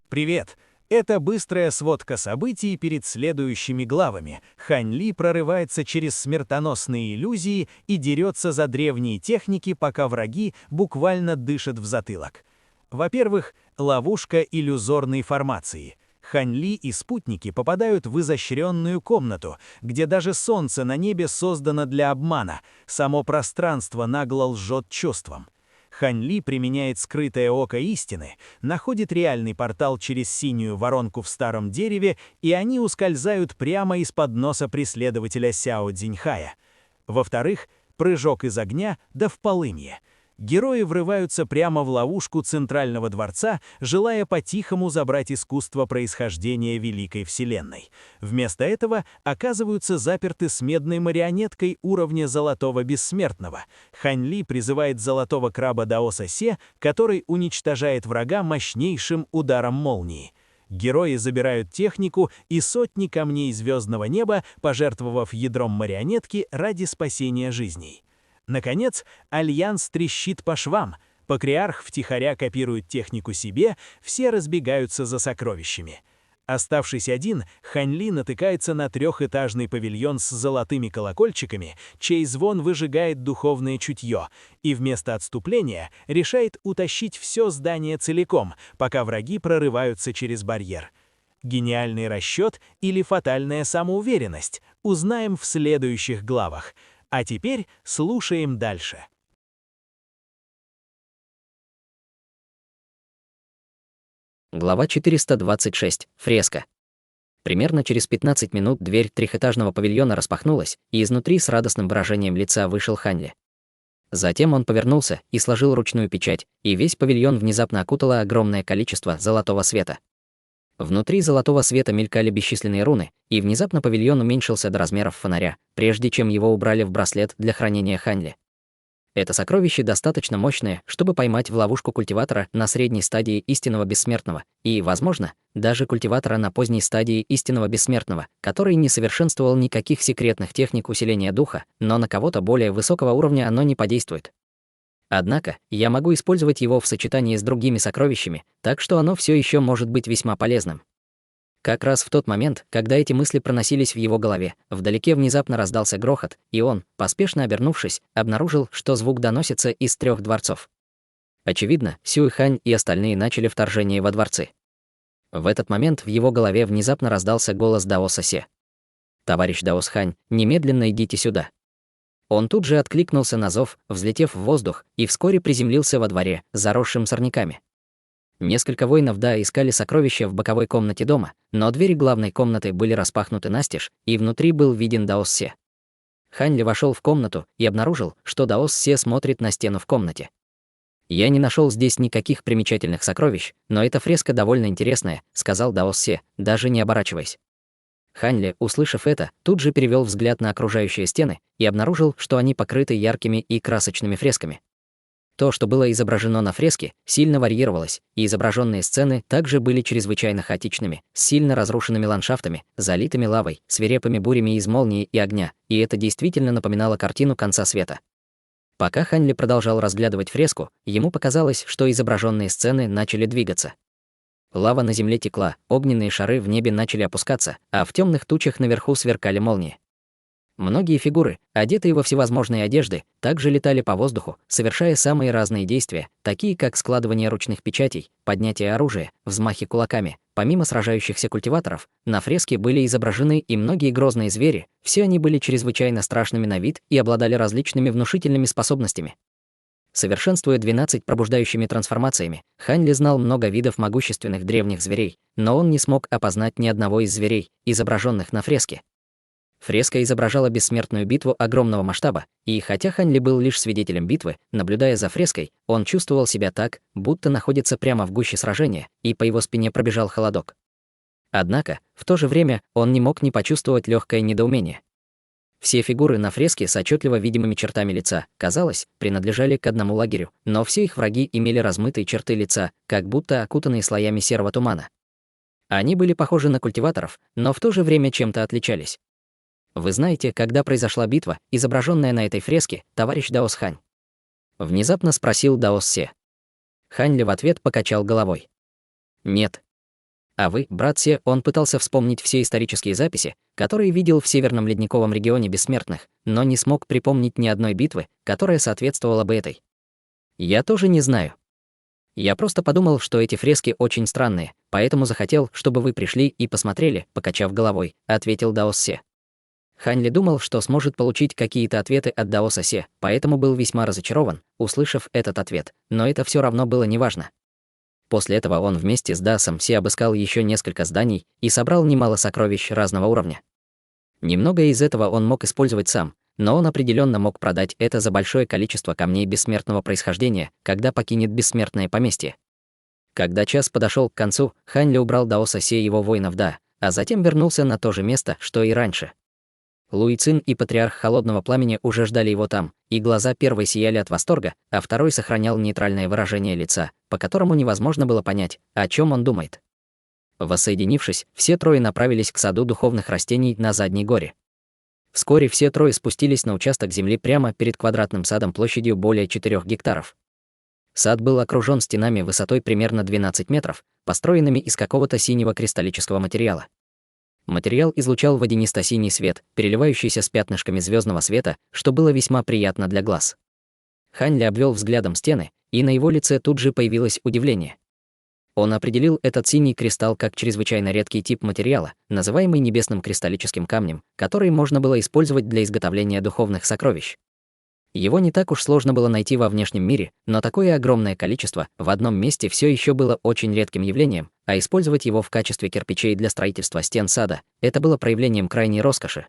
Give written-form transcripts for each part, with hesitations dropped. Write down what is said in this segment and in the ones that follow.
Привет! Это быстрая сводка событий перед следующими главами. Хань Ли прорывается через смертоносные иллюзии и дерется за древние техники, пока враги буквально дышат в затылок. Во-первых, ловушка иллюзорной формации. Хань Ли и спутники попадают в изощренную комнату, где даже солнце на небе создано для обмана, само пространство нагло лжет чувством. Хань Ли применяет скрытое око истины, находит реальный портал через синюю воронку в старом дереве, и они ускользают прямо из-под носа преследователя Сяо Цзиньхая. Во-вторых, прыжок из огня да в полымье. Герои врываются прямо в ловушку Центрального дворца, желая по-тихому забрать искусство происхождения Великой Вселенной. Вместо этого оказываются заперты с медной марионеткой уровня Золотого Бессмертного. Хань Ли призывает Золотого Краба Даоса Се, который уничтожает врага мощнейшим ударом молнии. Герои забирают технику и сотни камней звездного неба, пожертвовав ядром марионетки ради спасения жизней. Наконец, альянс трещит по швам. Патриарх втихаря копирует технику себе, все разбегаются за сокровищами. Оставшись один, Хань Ли натыкается на трехэтажный павильон с золотыми колокольчиками, чей звон выжигает духовное чутье, и вместо отступления решает утащить все здание целиком, пока враги прорываются через барьер. Гениальный расчет или фатальная самоуверенность? Узнаем в следующих главах. А теперь слушаем дальше. Глава 426. Фреска. Примерно через 15 минут дверь трехэтажного павильона распахнулась, и изнутри с радостным выражением лица вышел Хань Ли. Затем он повернулся и сложил ручную печать, и весь павильон внезапно окутало огромное количество золотого света. Внутри золотого света мелькали бесчисленные руны, и внезапно павильон уменьшился до размеров фонаря, прежде чем его убрали в браслет для хранения Хань Ли. Это сокровище достаточно мощное, чтобы поймать в ловушку культиватора на средней стадии истинного бессмертного, и, возможно, даже культиватора на поздней стадии истинного бессмертного, который не совершенствовал никаких секретных техник усиления духа, но на кого-то более высокого уровня оно не подействует. Однако, я могу использовать его в сочетании с другими сокровищами, так что оно все еще может быть весьма полезным. Как раз в тот момент, когда эти мысли проносились в его голове, вдалеке внезапно раздался грохот, и он, поспешно обернувшись, обнаружил, что звук доносится из 3 дворцов. Очевидно, Сюй Хань и остальные начали вторжение во дворцы. В этот момент в его голове внезапно раздался голос Даоса Се. «Товарищ Даос Хань, немедленно идите сюда». Он тут же откликнулся на зов, взлетев в воздух, и вскоре приземлился во дворе, заросшим сорняками. Несколько воинов искали сокровища в боковой комнате дома, но двери главной комнаты были распахнуты настежь, и внутри был виден Даос Се. Хань Ли вошел в комнату и обнаружил, что Даос Се смотрит на стену в комнате. «Я не нашел здесь никаких примечательных сокровищ, но эта фреска довольно интересная», — сказал Даос Се, даже не оборачиваясь. Хань Ли, услышав это, тут же перевел взгляд на окружающие стены и обнаружил, что они покрыты яркими и красочными фресками. То, что было изображено на фреске, сильно варьировалось, и изображенные сцены также были чрезвычайно хаотичными, с сильно разрушенными ландшафтами, залитыми лавой, свирепыми бурями из молнии и огня, и это действительно напоминало картину конца света. Пока Хань Ли продолжал разглядывать фреску, ему показалось, что изображенные сцены начали двигаться. Лава на земле текла, огненные шары в небе начали опускаться, а в темных тучах наверху сверкали молнии. Многие фигуры, одетые во всевозможные одежды, также летали по воздуху, совершая самые разные действия, такие как складывание ручных печатей, поднятие оружия, взмахи кулаками. Помимо сражающихся культиваторов, на фреске были изображены и многие грозные звери, все они были чрезвычайно страшными на вид и обладали различными внушительными способностями. Совершенствуя 12 пробуждающими трансформациями, Хань Ли знал много видов могущественных древних зверей, но он не смог опознать ни одного из зверей, изображенных на фреске. Фреска изображала бессмертную битву огромного масштаба, и хотя Хань Ли был лишь свидетелем битвы, наблюдая за фреской, он чувствовал себя так, будто находится прямо в гуще сражения, и по его спине пробежал холодок. Однако, в то же время, он не мог не почувствовать легкое недоумение. Все фигуры на фреске с отчетливо видимыми чертами лица, казалось, принадлежали к одному лагерю, но все их враги имели размытые черты лица, как будто окутанные слоями серого тумана. Они были похожи на культиваторов, но в то же время чем-то отличались. «Вы знаете, когда произошла битва, изображенная на этой фреске, товарищ Даос Хань?» Внезапно спросил Даос Се. Хань Ли в ответ покачал головой. «Нет. А вы, брат Се, он пытался вспомнить все исторические записи, которые видел в Северном ледниковом регионе бессмертных, но не смог припомнить ни одной битвы, которая соответствовала бы этой. Я тоже не знаю. Я просто подумал, что эти фрески очень странные, поэтому захотел, чтобы вы пришли и посмотрели, покачав головой, ответил Даос Се. Хань Ли думал, что сможет получить какие-то ответы от Даоса Се, поэтому был весьма разочарован, услышав этот ответ, но это все равно было неважно. После этого он вместе с Даосом Се обыскал еще несколько зданий и собрал немало сокровищ разного уровня. Немного из этого он мог использовать сам, но он определенно мог продать это за большое количество камней бессмертного происхождения, когда покинет бессмертное поместье. Когда час подошел к концу, Хань Ли убрал Даоса Се и его воинов а затем вернулся на то же место, что и раньше. Луи Цин и Патриарх Холодного Пламени уже ждали его там, и глаза первой сияли от восторга, а второй сохранял нейтральное выражение лица, по которому невозможно было понять, о чем он думает. Воссоединившись, все трое направились к саду духовных растений на задней горе. Вскоре все трое спустились на участок земли прямо перед квадратным садом площадью более 4 гектаров. Сад был окружен стенами высотой примерно 12 метров, построенными из какого-то синего кристаллического материала. Материал излучал водянисто-синий свет, переливающийся с пятнышками звездного света, что было весьма приятно для глаз. Хань Ли обвел взглядом стены, и на его лице тут же появилось удивление. Он определил этот синий кристалл как чрезвычайно редкий тип материала, называемый небесным кристаллическим камнем, который можно было использовать для изготовления духовных сокровищ. Его не так уж сложно было найти во внешнем мире, но такое огромное количество в одном месте все еще было очень редким явлением, а использовать его в качестве кирпичей для строительства стен сада — это было проявлением крайней роскоши.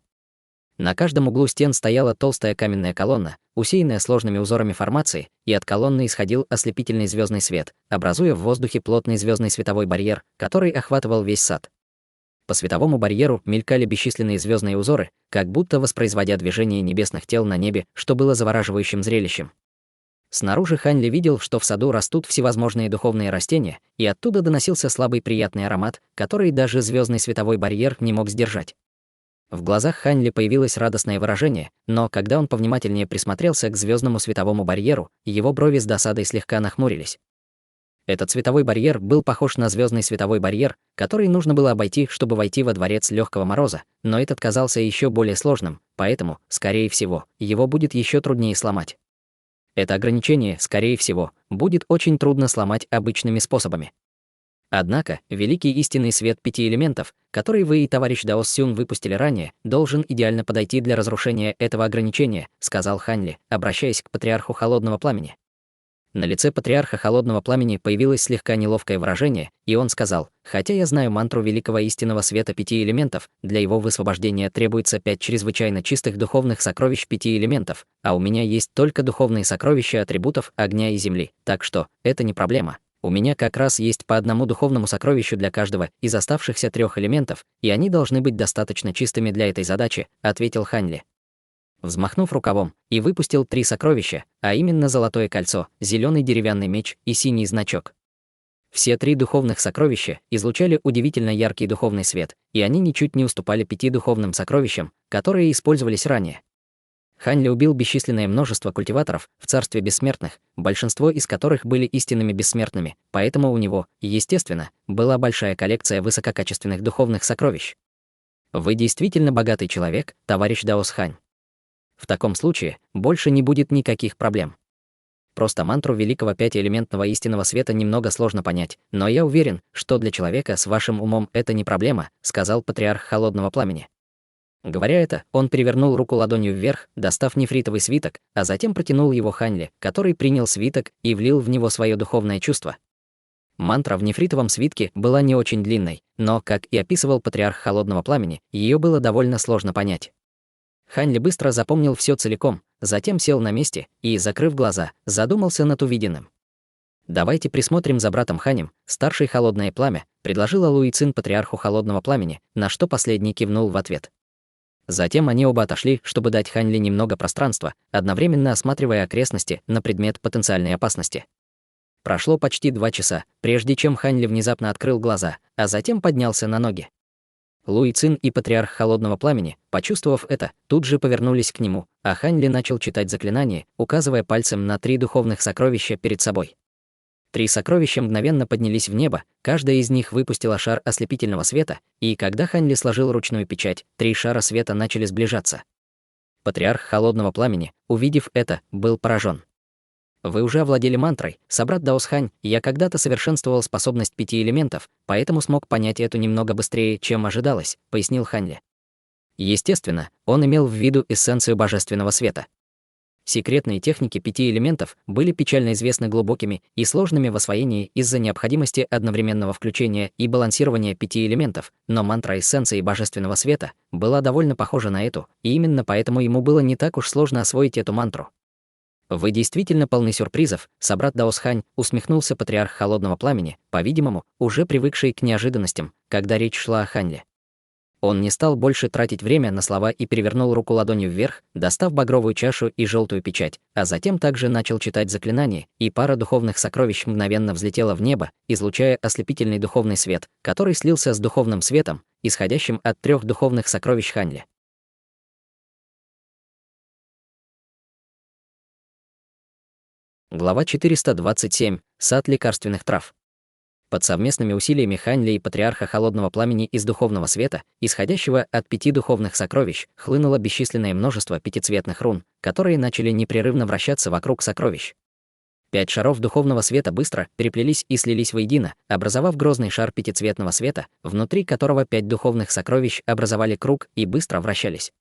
На каждом углу стен стояла толстая каменная колонна, усеянная сложными узорами формации, и от колонны исходил ослепительный звездный свет, образуя в воздухе плотный звездный световой барьер, который охватывал весь сад. По световому барьеру мелькали бесчисленные звездные узоры, как будто воспроизводя движение небесных тел на небе, что было завораживающим зрелищем. Снаружи Хань Ли видел, что в саду растут всевозможные духовные растения, и оттуда доносился слабый приятный аромат, который даже звездный световой барьер не мог сдержать. В глазах Хань Ли появилось радостное выражение, но когда он повнимательнее присмотрелся к звездному световому барьеру, его брови с досадой слегка нахмурились. Этот световой барьер был похож на звездный световой барьер, который нужно было обойти, чтобы войти во дворец легкого мороза, но этот казался еще более сложным, поэтому, скорее всего, его будет еще труднее сломать. Это ограничение, скорее всего, будет очень трудно сломать обычными способами. Однако, великий истинный свет 5 элементов, который вы и товарищ Даос Сюн выпустили ранее, должен идеально подойти для разрушения этого ограничения, сказал Хань Ли, обращаясь к Патриарху Холодного Пламени. На лице Патриарха Холодного Пламени появилось слегка неловкое выражение, и он сказал: «Хотя я знаю мантру великого истинного света 5 элементов, для его высвобождения требуется 5 чрезвычайно чистых духовных сокровищ 5 элементов, а у меня есть только духовные сокровища атрибутов огня и земли, так что это не проблема. У меня как раз есть по одному духовному сокровищу для каждого из оставшихся 3 элементов, и они должны быть достаточно чистыми для этой задачи», — ответил Хань Ли. Взмахнув рукавом, и выпустил 3 сокровища, а именно золотое кольцо, зеленый деревянный меч и синий значок. Все 3 духовных сокровища излучали удивительно яркий духовный свет, и они ничуть не уступали 5 духовным сокровищам, которые использовались ранее. Хань Ли убил бесчисленное множество культиваторов в царстве бессмертных, большинство из которых были истинными бессмертными, поэтому у него, естественно, была большая коллекция высококачественных духовных сокровищ. Вы действительно богатый человек, товарищ Даос Хань. В таком случае больше не будет никаких проблем. Просто мантру великого пятиэлементного истинного света немного сложно понять, но я уверен, что для человека с вашим умом это не проблема, сказал Патриарх Холодного Пламени. Говоря это, он перевернул руку ладонью вверх, достав нефритовый свиток, а затем протянул его Хань Ли, который принял свиток и влил в него свое духовное чувство. Мантра в нефритовом свитке была не очень длинной, но, как и описывал Патриарх Холодного Пламени, ее было довольно сложно понять. Хань Ли быстро запомнил все целиком, затем сел на месте и, закрыв глаза, задумался над увиденным. «Давайте присмотрим за братом Ханем, старший Холодное Пламя», предложила Луи Цин Патриарху Холодного Пламени, на что последний кивнул в ответ. Затем они оба отошли, чтобы дать Хань Ли немного пространства, одновременно осматривая окрестности на предмет потенциальной опасности. Прошло почти 2 часа, прежде чем Хань Ли внезапно открыл глаза, а затем поднялся на ноги. Луи Цин и Патриарх Холодного Пламени, почувствовав это, тут же повернулись к нему, а Хань Ли начал читать заклинание, указывая пальцем на 3 духовных сокровища перед собой. 3 сокровища мгновенно поднялись в небо, каждая из них выпустила шар ослепительного света, и когда Хань Ли сложил ручную печать, 3 шара света начали сближаться. Патриарх холодного пламени, увидев это, был поражен. Вы уже овладели мантрой, собрат Даосхань, я когда-то совершенствовал способность 5 элементов, поэтому смог понять эту немного быстрее, чем ожидалось, пояснил Хань Ли. Естественно, он имел в виду эссенцию божественного света. Секретные техники 5 элементов были печально известны глубокими и сложными в освоении из-за необходимости одновременного включения и балансирования 5 элементов, но мантра эссенции божественного света была довольно похожа на эту, и именно поэтому ему было не так уж сложно освоить эту мантру. «Вы действительно полны сюрпризов», — собрат Даосхань, усмехнулся патриарх холодного пламени, по-видимому, уже привыкший к неожиданностям, когда речь шла о Хань Ли. Он не стал больше тратить время на слова и перевернул руку ладонью вверх, достав багровую чашу и желтую печать, а затем также начал читать заклинание, и пара духовных сокровищ мгновенно взлетела в небо, излучая ослепительный духовный свет, который слился с духовным светом, исходящим от 3 духовных сокровищ Хань Ли. Глава 427. Сад лекарственных трав. Под совместными усилиями Хань Ли и патриарха холодного пламени из духовного света, исходящего от 5 духовных сокровищ, хлынуло бесчисленное множество пятицветных рун, которые начали непрерывно вращаться вокруг сокровищ. 5 шаров духовного света быстро переплелись и слились воедино, образовав грозный шар пятицветного света, внутри которого 5 духовных сокровищ образовали круг и быстро вращались.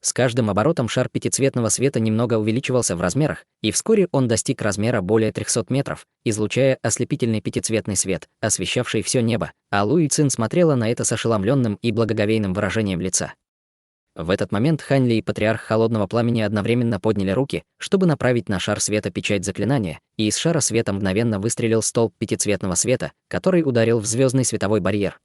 С каждым оборотом шар пятицветного света немного увеличивался в размерах, и вскоре он достиг размера более 300 метров, излучая ослепительный пятицветный свет, освещавший все небо, а Луи Цин смотрела на это с ошеломленным и благоговейным выражением лица. В этот момент Хань Ли и патриарх холодного пламени одновременно подняли руки, чтобы направить на шар света печать заклинания, и из шара света мгновенно выстрелил столб пятицветного света, который ударил в звездный световой барьер.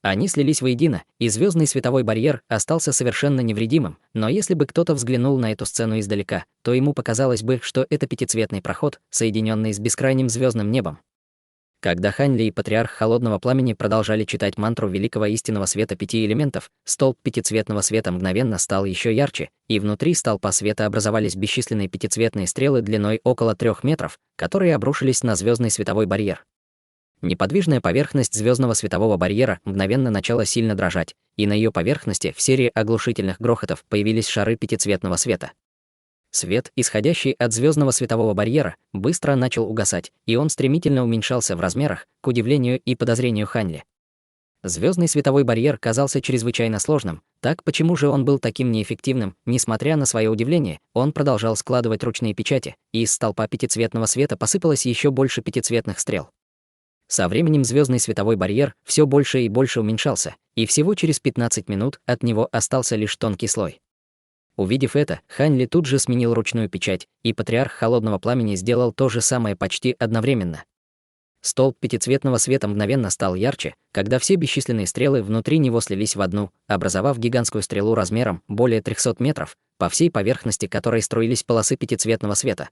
Они слились воедино, и звездный световой барьер остался совершенно невредимым, но если бы кто-то взглянул на эту сцену издалека, то ему показалось бы, что это пятицветный проход, соединенный с бескрайним звездным небом. Когда Хань Ли и патриарх холодного пламени продолжали читать мантру великого истинного света 5 элементов, столб пятицветного света мгновенно стал еще ярче, и внутри столпа света образовались бесчисленные пятицветные стрелы длиной около 3 метров, которые обрушились на звездный световой барьер. Неподвижная поверхность звездного светового барьера мгновенно начала сильно дрожать, и на ее поверхности в серии оглушительных грохотов появились шары пятицветного света. Свет, исходящий от звездного светового барьера, быстро начал угасать, и он стремительно уменьшался в размерах, к удивлению и подозрению Хань Ли. Звездный световой барьер казался чрезвычайно сложным, так почему же он был таким неэффективным? Несмотря на свое удивление, он продолжал складывать ручные печати, и из столпа пятицветного света посыпалось еще больше пятицветных стрел. Со временем звездный световой барьер все больше и больше уменьшался, и всего через 15 минут от него остался лишь тонкий слой. Увидев это, Хань Ли тут же сменил ручную печать, и патриарх холодного пламени сделал то же самое почти одновременно. Столб пятицветного света мгновенно стал ярче, когда все бесчисленные стрелы внутри него слились в одну, образовав гигантскую стрелу размером более 300 метров, по всей поверхности которой струились полосы пятицветного света.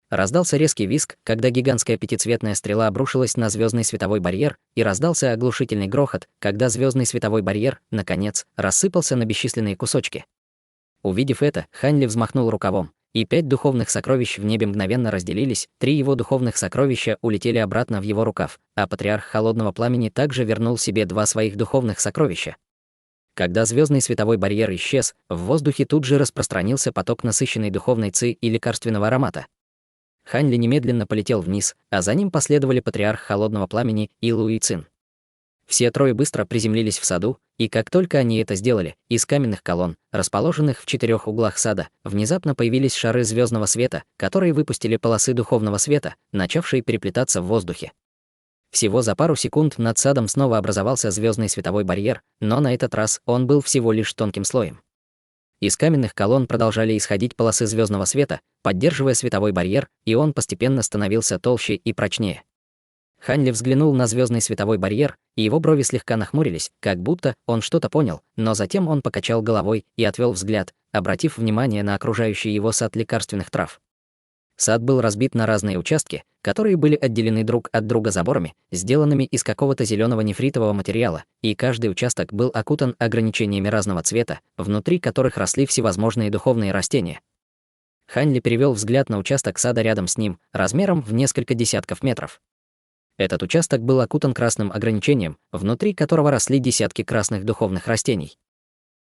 Раздался резкий визг, когда гигантская пятицветная стрела обрушилась на звездный световой барьер, и раздался оглушительный грохот, когда звездный световой барьер, наконец, рассыпался на бесчисленные кусочки. Увидев это, Хань Ли взмахнул рукавом, и 5 духовных сокровищ в небе мгновенно разделились, 3 его духовных сокровища улетели обратно в его рукав, а патриарх холодного пламени также вернул себе 2 своих духовных сокровища. Когда звездный световой барьер исчез, в воздухе тут же распространился поток насыщенной духовной ци и лекарственного аромата. Хань Ли немедленно полетел вниз, а за ним последовали патриарх холодного пламени и Луи Цин. Все 3 быстро приземлились в саду, и как только они это сделали, из каменных колонн, расположенных в 4 углах сада, внезапно появились шары звездного света, которые выпустили полосы духовного света, начавшие переплетаться в воздухе. Всего за пару секунд над садом снова образовался звездный световой барьер, но на этот раз он был всего лишь тонким слоем. Из каменных колонн продолжали исходить полосы звездного света, поддерживая световой барьер, и он постепенно становился толще и прочнее. Хань Ли взглянул на звездный световой барьер, и его брови слегка нахмурились, как будто он что-то понял, но затем он покачал головой и отвел взгляд, обратив внимание на окружающий его сад лекарственных трав. Сад был разбит на разные участки, которые были отделены друг от друга заборами, сделанными из какого-то зеленого нефритового материала, и каждый участок был окутан ограничениями разного цвета, внутри которых росли всевозможные духовные растения. Хань Ли перевел взгляд на участок сада рядом с ним, размером в несколько десятков метров. Этот участок был окутан красным ограничением, внутри которого росли десятки красных духовных растений.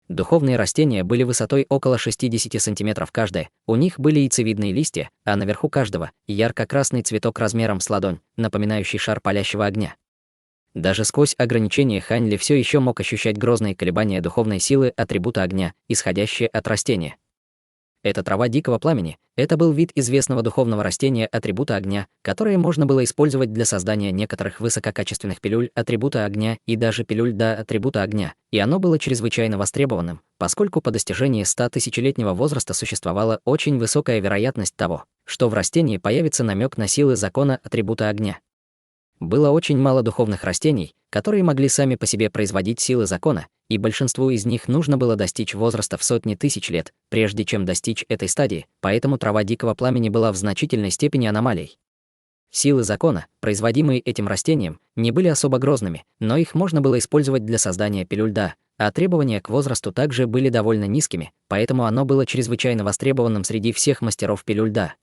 Духовные растения были высотой около 60 сантиметров каждое, у них были яйцевидные листья, а наверху каждого — ярко-красный цветок размером с ладонь, напоминающий шар палящего огня. Даже сквозь ограничения Хань Ли все еще мог ощущать грозные колебания духовной силы атрибута огня, исходящие от растения. Эта трава дикого пламени — это был вид известного духовного растения атрибута огня, которое можно было использовать для создания некоторых высококачественных пилюль атрибута огня и даже пилюль до атрибута огня, и оно было чрезвычайно востребованным, поскольку по достижении 100-тысячелетнего возраста существовала очень высокая вероятность того, что в растении появится намек на силы закона атрибута огня. Было очень мало духовных растений, которые могли сами по себе производить силы закона, и большинству из них нужно было достичь возраста в сотни тысяч лет, прежде чем достичь этой стадии, поэтому трава дикого пламени была в значительной степени аномалией. Силы закона, производимые этим растением, не были особо грозными, но их можно было использовать для создания пилюль да, а требования к возрасту также были довольно низкими, поэтому оно было чрезвычайно востребованным среди всех мастеров пилюль да.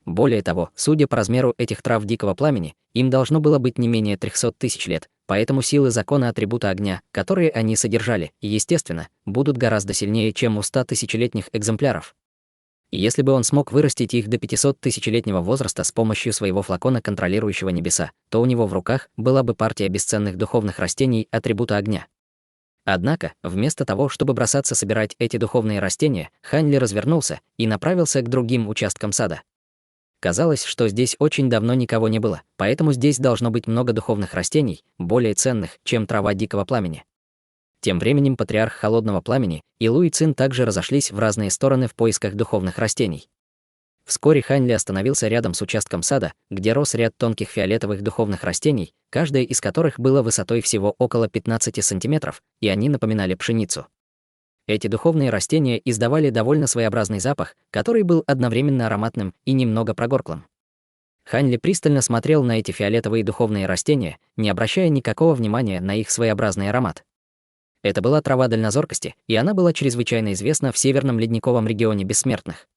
Более того, судя по размеру этих трав дикого пламени, им должно было быть не менее 300 тысяч лет, поэтому силы закона атрибута огня, которые они содержали, естественно, будут гораздо сильнее, чем у 100-тысячелетних экземпляров. И если бы он смог вырастить их до 500-тысячелетнего возраста с помощью своего флакона, контролирующего небеса, то у него в руках была бы партия бесценных духовных растений атрибута огня. Однако, вместо того, чтобы бросаться собирать эти духовные растения, Хань Ли развернулся и направился к другим участкам сада. Казалось, что здесь очень давно никого не было, поэтому здесь должно быть много духовных растений, более ценных, чем трава дикого пламени. Тем временем патриарх холодного пламени и Луй Цин также разошлись в разные стороны в поисках духовных растений. Вскоре Хань Ли остановился рядом с участком сада, где рос ряд тонких фиолетовых духовных растений, каждое из которых было высотой всего около 15 сантиметров, и они напоминали пшеницу. Эти духовные растения издавали довольно своеобразный запах, который был одновременно ароматным и немного прогорклым. Хань Ли пристально смотрел на эти фиолетовые духовные растения, не обращая никакого внимания на их своеобразный аромат. Это была трава дальнозоркости, и она была чрезвычайно известна в северном ледниковом регионе Бессмертных.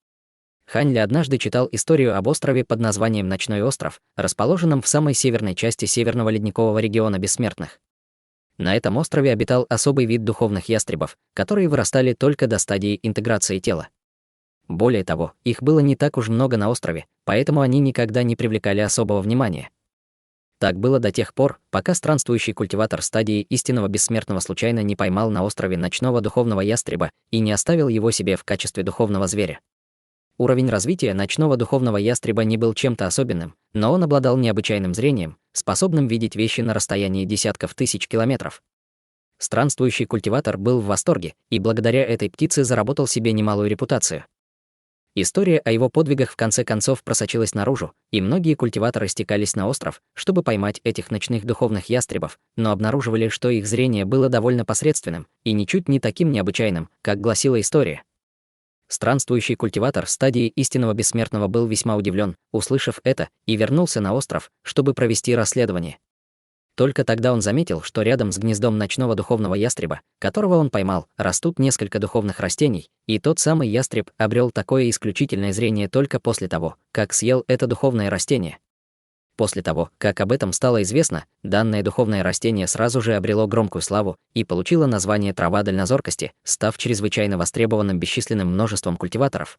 Хань Ли однажды читал историю об острове под названием Ночной остров, расположенном в самой северной части северного ледникового региона Бессмертных. На этом острове обитал особый вид духовных ястребов, которые вырастали только до стадии интеграции тела. Более того, их было не так уж много на острове, поэтому они никогда не привлекали особого внимания. Так было до тех пор, пока странствующий культиватор стадии истинного бессмертного случайно не поймал на острове ночного духовного ястреба и не оставил его себе в качестве духовного зверя. Уровень развития ночного духовного ястреба не был чем-то особенным, но он обладал необычайным зрением, способным видеть вещи на расстоянии десятков тысяч километров. Странствующий культиватор был в восторге и благодаря этой птице заработал себе немалую репутацию. История о его подвигах в конце концов просочилась наружу, и многие культиваторы стекались на остров, чтобы поймать этих ночных духовных ястребов, но обнаруживали, что их зрение было довольно посредственным и ничуть не таким необычайным, как гласила история. Странствующий культиватор стадии истинного бессмертного был весьма удивлен, услышав это, и вернулся на остров, чтобы провести расследование. Только тогда он заметил, что рядом с гнездом ночного духовного ястреба, которого он поймал, растут несколько духовных растений, и тот самый ястреб обрел такое исключительное зрение только после того, как съел это духовное растение. После того, как об этом стало известно, данное духовное растение сразу же обрело громкую славу и получило название трава дальнозоркости, став чрезвычайно востребованным бесчисленным множеством культиваторов.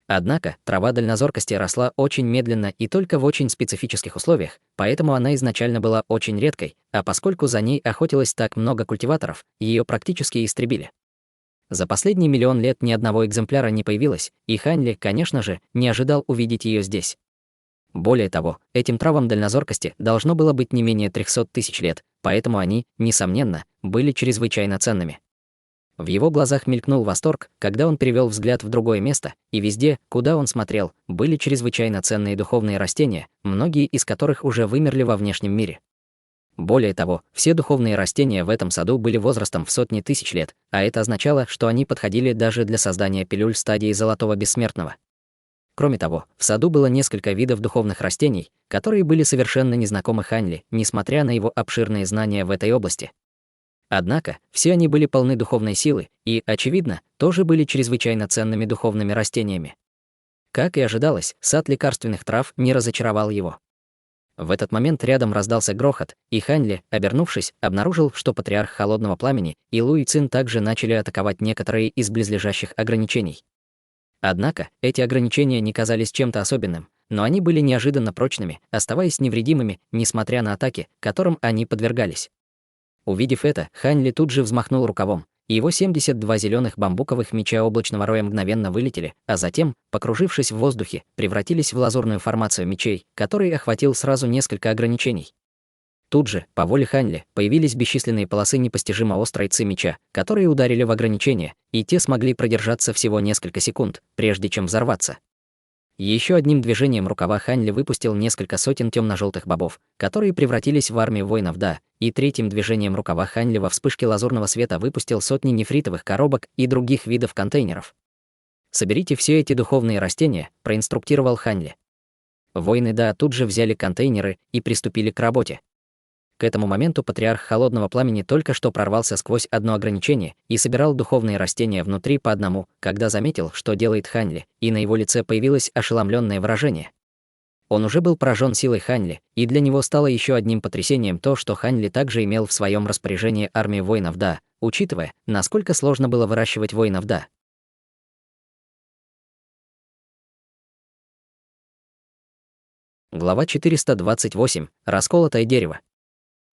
Однако, трава дальнозоркости росла очень медленно и только в очень специфических условиях, поэтому она изначально была очень редкой, а поскольку за ней охотилось так много культиваторов, ее практически истребили. За последний миллион лет ни одного экземпляра не появилось, и Хань Ли, конечно же, не ожидал увидеть ее здесь. Более того, этим травам дальнозоркости должно было быть не менее 300 тысяч лет, поэтому они, несомненно, были чрезвычайно ценными. В его глазах мелькнул восторг, когда он перевел взгляд в другое место, и везде, куда он смотрел, были чрезвычайно ценные духовные растения, многие из которых уже вымерли во внешнем мире. Более того, все духовные растения в этом саду были возрастом в сотни тысяч лет, а это означало, что они подходили даже для создания пилюль стадии золотого бессмертного. Кроме того, в саду было несколько видов духовных растений, которые были совершенно незнакомы Хань Ли, несмотря на его обширные знания в этой области. Однако, все они были полны духовной силы и, очевидно, тоже были чрезвычайно ценными духовными растениями. Как и ожидалось, сад лекарственных трав не разочаровал его. В этот момент рядом раздался грохот, и Ханьли, обернувшись, обнаружил, что патриарх холодного пламени и Луи Цин также начали атаковать некоторые из близлежащих ограничений. Однако, эти ограничения не казались чем-то особенным, но они были неожиданно прочными, оставаясь невредимыми, несмотря на атаки, которым они подвергались. Увидев это, Ханьли тут же взмахнул рукавом, и его 72 зеленых бамбуковых меча облачного роя мгновенно вылетели, а затем, покружившись в воздухе, превратились в лазурную формацию мечей, который охватил сразу несколько ограничений. Тут же, по воле Ханьли, появились бесчисленные полосы непостижимо острой ци меча, которые ударили в ограничения, и те смогли продержаться всего несколько секунд, прежде чем взорваться. Еще одним движением рукава Ханьли выпустил несколько сотен темно-желтых бобов, которые превратились в армию воинов Да, и третьим движением рукава Ханьли во вспышке лазурного света выпустил сотни нефритовых коробок и других видов контейнеров. «Соберите все эти духовные растения», — проинструктировал Ханьли. Воины Да тут же взяли контейнеры и приступили к работе. К этому моменту патриарх холодного пламени только что прорвался сквозь одно ограничение и собирал духовные растения внутри по одному, когда заметил, что делает Ханьли, и на его лице появилось ошеломленное выражение. Он уже был поражен силой Ханьли, и для него стало еще одним потрясением то, что Ханьли также имел в своем распоряжении армию воинов Да, учитывая, насколько сложно было выращивать воинов Да. Глава 428. Расколотое дерево.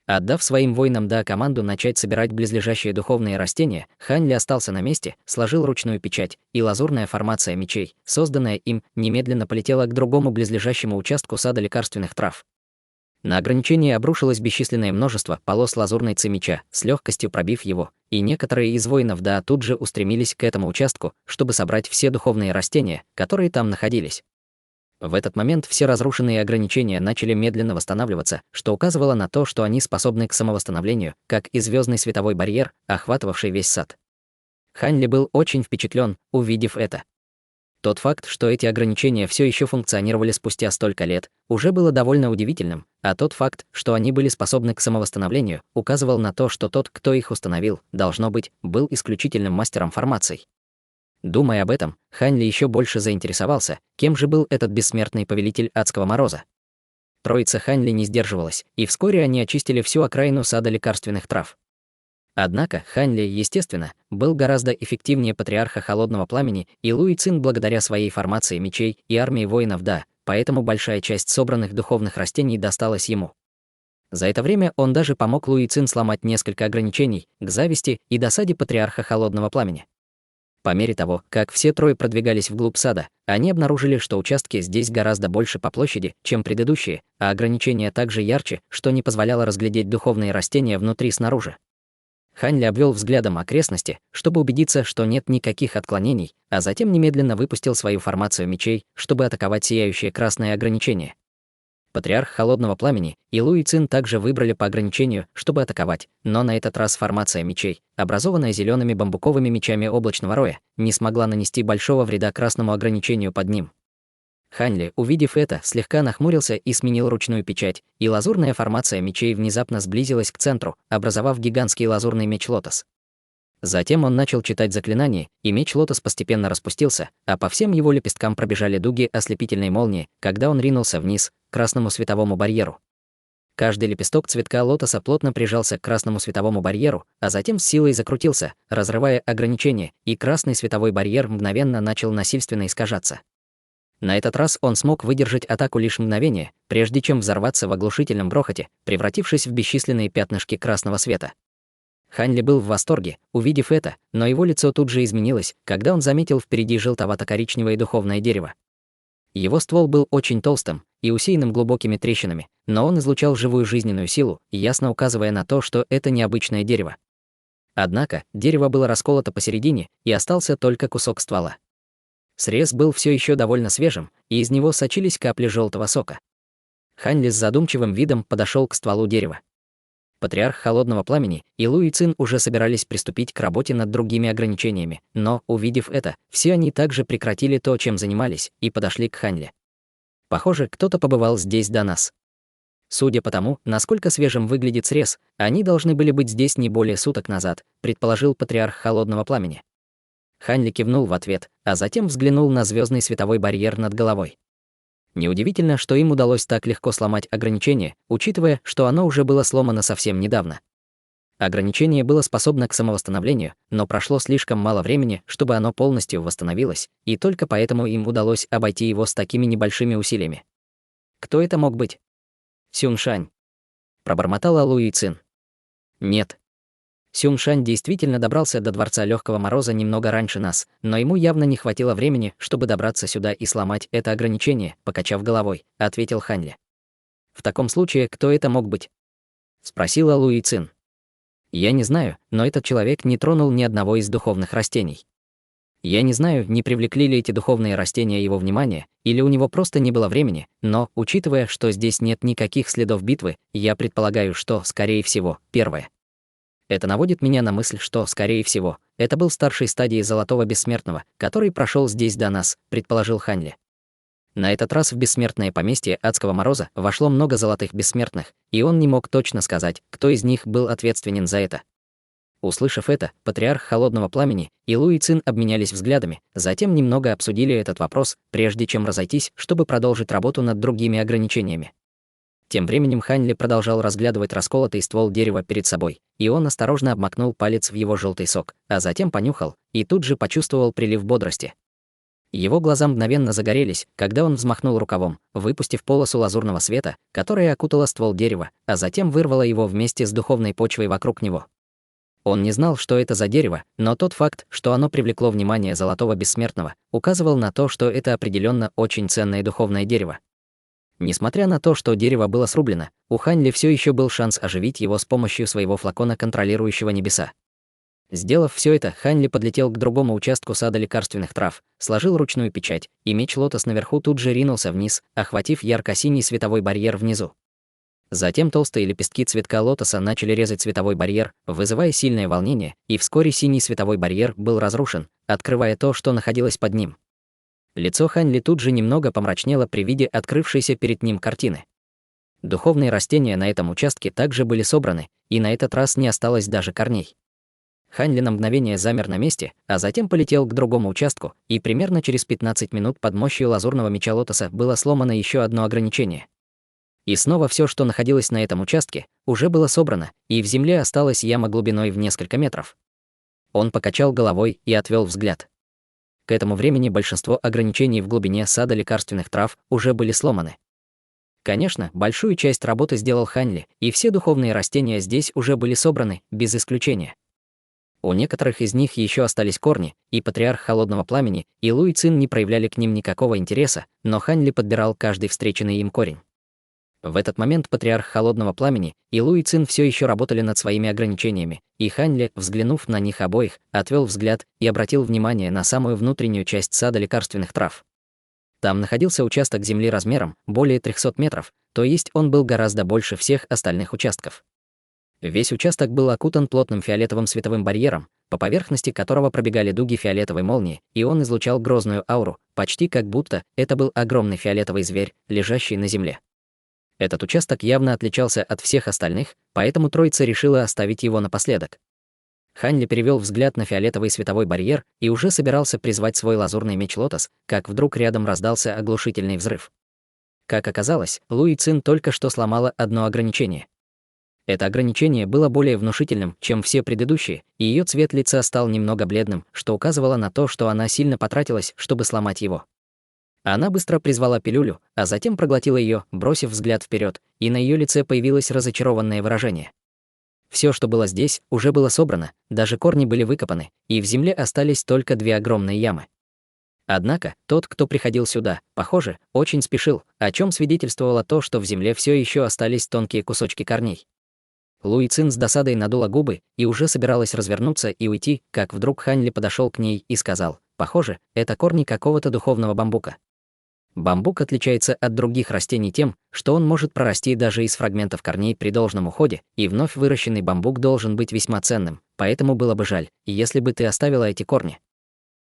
Отдав своим воинам Да команду начать собирать близлежащие духовные растения, Ханьли остался на месте, сложил ручную печать, и лазурная формация мечей, созданная им, немедленно полетела к другому близлежащему участку сада лекарственных трав. На ограничение обрушилось бесчисленное множество полос лазурной ци меча, с легкостью пробив его, и некоторые из воинов Да тут же устремились к этому участку, чтобы собрать все духовные растения, которые там находились. В этот момент все разрушенные ограничения начали медленно восстанавливаться, что указывало на то, что они способны к самовосстановлению, как и звездный световой барьер, охватывавший весь сад. Ханьли был очень впечатлен, увидев это. Тот факт, что эти ограничения все еще функционировали спустя столько лет, уже было довольно удивительным, а тот факт, что они были способны к самовосстановлению, указывал на то, что тот, кто их установил, должно быть, был исключительным мастером формаций. Думая об этом, Ханьли еще больше заинтересовался, кем же был этот бессмертный повелитель адского мороза. Троица Ханьли не сдерживалась, и вскоре они очистили всю окраину сада лекарственных трав. Однако Ханьли, естественно, был гораздо эффективнее патриарха холодного пламени и Луи Цин благодаря своей формации мечей и армии воинов Да, поэтому большая часть собранных духовных растений досталась ему. За это время он даже помог Луи Цин сломать несколько ограничений, к зависти и досаде патриарха холодного пламени. По мере того, как все трое продвигались вглубь сада, они обнаружили, что участки здесь гораздо больше по площади, чем предыдущие, а ограничения также ярче, что не позволяло разглядеть духовные растения внутри и снаружи. Ханьли обвел взглядом окрестности, чтобы убедиться, что нет никаких отклонений, а затем немедленно выпустил свою формацию мечей, чтобы атаковать сияющие красные ограничения. Патриарх холодного пламени и Луи Цин также выбрали по ограничению, чтобы атаковать, но на этот раз формация мечей, образованная зелеными бамбуковыми мечами облачного роя, не смогла нанести большого вреда красному ограничению под ним. Ханьли, увидев это, слегка нахмурился и сменил ручную печать, и лазурная формация мечей внезапно сблизилась к центру, образовав гигантский лазурный меч Лотос. Затем он начал читать заклинание, и меч Лотос постепенно распустился, а по всем его лепесткам пробежали дуги ослепительной молнии, когда он ринулся вниз, к красному световому барьеру. Каждый лепесток цветка лотоса плотно прижался к красному световому барьеру, а затем с силой закрутился, разрывая ограничения, и красный световой барьер мгновенно начал насильственно искажаться. На этот раз он смог выдержать атаку лишь мгновение, прежде чем взорваться в оглушительном грохоте, превратившись в бесчисленные пятнышки красного света. Ханьли был в восторге, увидев это, но его лицо тут же изменилось, когда он заметил впереди желтовато-коричневое духовное дерево. Его ствол был очень толстым и усеянным глубокими трещинами, но он излучал живую жизненную силу, ясно указывая на то, что это необычное дерево. Однако дерево было расколото посередине, и остался только кусок ствола. Срез был все еще довольно свежим, и из него сочились капли желтого сока. Ханьли с задумчивым видом подошел к стволу дерева. Патриарх холодного пламени и Луи Цин уже собирались приступить к работе над другими ограничениями, но, увидев это, все они также прекратили то, чем занимались, и подошли к Ханьли. Похоже, кто-то побывал здесь до нас. Судя по тому, насколько свежим выглядит срез, они должны были быть здесь не более суток назад, предположил патриарх холодного пламени. Ханли кивнул в ответ, а затем взглянул на звездный световой барьер над головой. Неудивительно, что им удалось так легко сломать ограничение, учитывая, что оно уже было сломано совсем недавно. Ограничение было способно к самовосстановлению, но прошло слишком мало времени, чтобы оно полностью восстановилось, и только поэтому им удалось обойти его с такими небольшими усилиями. Кто это мог быть? Сюншань. Пробормотала Луи Цин. Нет. Сюншань действительно добрался до Дворца Легкого Мороза немного раньше нас, но ему явно не хватило времени, чтобы добраться сюда и сломать это ограничение, покачав головой, ответил Ханли. В таком случае, кто это мог быть? Спросила Луи Цин. Я не знаю, но этот человек не тронул ни одного из духовных растений. Я не знаю, не привлекли ли эти духовные растения его внимание, или у него просто не было времени, но, учитывая, что здесь нет никаких следов битвы, я предполагаю, что, скорее всего, первое. Это наводит меня на мысль, что, скорее всего, это был старшей стадии Золотого Бессмертного, который прошел здесь до нас, предположил Ханли. На этот раз в бессмертное поместье Адского Мороза вошло много Золотых Бессмертных, и он не мог точно сказать, кто из них был ответственен за это. Услышав это, патриарх Холодного Пламени и Луи Цин обменялись взглядами, затем немного обсудили этот вопрос, прежде чем разойтись, чтобы продолжить работу над другими ограничениями. Тем временем Ханли продолжал разглядывать расколотый ствол дерева перед собой, и он осторожно обмакнул палец в его желтый сок, а затем понюхал, и тут же почувствовал прилив бодрости. Его глаза мгновенно загорелись, когда он взмахнул рукавом, выпустив полосу лазурного света, которая окутала ствол дерева, а затем вырвала его вместе с духовной почвой вокруг него. Он не знал, что это за дерево, но тот факт, что оно привлекло внимание Золотого Бессмертного, указывал на то, что это определенно очень ценное духовное дерево. Несмотря на то, что дерево было срублено, у Ханли все еще был шанс оживить его с помощью своего флакона, контролирующего небеса. Сделав все это, Ханли подлетел к другому участку сада лекарственных трав, сложил ручную печать, и меч лотос наверху тут же ринулся вниз, охватив ярко-синий световой барьер внизу. Затем толстые лепестки цветка лотоса начали резать световой барьер, вызывая сильное волнение, и вскоре синий световой барьер был разрушен, открывая то, что находилось под ним. Лицо Ханли тут же немного помрачнело при виде открывшейся перед ним картины. Духовные растения на этом участке также были собраны, и на этот раз не осталось даже корней. Ханли на мгновение замер на месте, а затем полетел к другому участку, и примерно через 15 минут под мощью лазурного меча лотоса было сломано еще одно ограничение. И снова все, что находилось на этом участке, уже было собрано, и в земле осталась яма глубиной в несколько метров. Он покачал головой и отвел взгляд. К этому времени большинство ограничений в глубине сада лекарственных трав уже были сломаны. Конечно, большую часть работы сделал Ханли, и все духовные растения здесь уже были собраны, без исключения. У некоторых из них еще остались корни, и патриарх Холодного Пламени и Луи Цин не проявляли к ним никакого интереса, но Ханли подбирал каждый встреченный им корень. В этот момент патриарх Холодного Пламени и Луи Цин все еще работали над своими ограничениями, и Ханли, взглянув на них обоих, отвел взгляд и обратил внимание на самую внутреннюю часть сада лекарственных трав. Там находился участок земли размером более 300 метров, то есть он был гораздо больше всех остальных участков. Весь участок был окутан плотным фиолетовым световым барьером, по поверхности которого пробегали дуги фиолетовой молнии, и он излучал грозную ауру, почти как будто это был огромный фиолетовый зверь, лежащий на земле. Этот участок явно отличался от всех остальных, поэтому троица решила оставить его напоследок. Ханли перевел взгляд на фиолетовый световой барьер и уже собирался призвать свой лазурный меч лотос, как вдруг рядом раздался оглушительный взрыв. Как оказалось, Луи Цин только что сломала одно ограничение. Это ограничение было более внушительным, чем все предыдущие, и ее цвет лица стал немного бледным, что указывало на то, что она сильно потратилась, чтобы сломать его. Она быстро призвала пилюлю, а затем проглотила ее, бросив взгляд вперед, и на ее лице появилось разочарованное выражение. Все, что было здесь, уже было собрано, даже корни были выкопаны, и в земле остались только 2 огромные ямы. Однако, тот, кто приходил сюда, похоже, очень спешил, о чем свидетельствовало то, что в земле все еще остались тонкие кусочки корней. Луи Цин с досадой надула губы и уже собиралась развернуться и уйти, как вдруг Ханли подошел к ней и сказал: «Похоже, это корни какого-то духовного бамбука». Бамбук отличается от других растений тем, что он может прорасти даже из фрагментов корней при должном уходе, и вновь выращенный бамбук должен быть весьма ценным, поэтому было бы жаль, если бы ты оставила эти корни.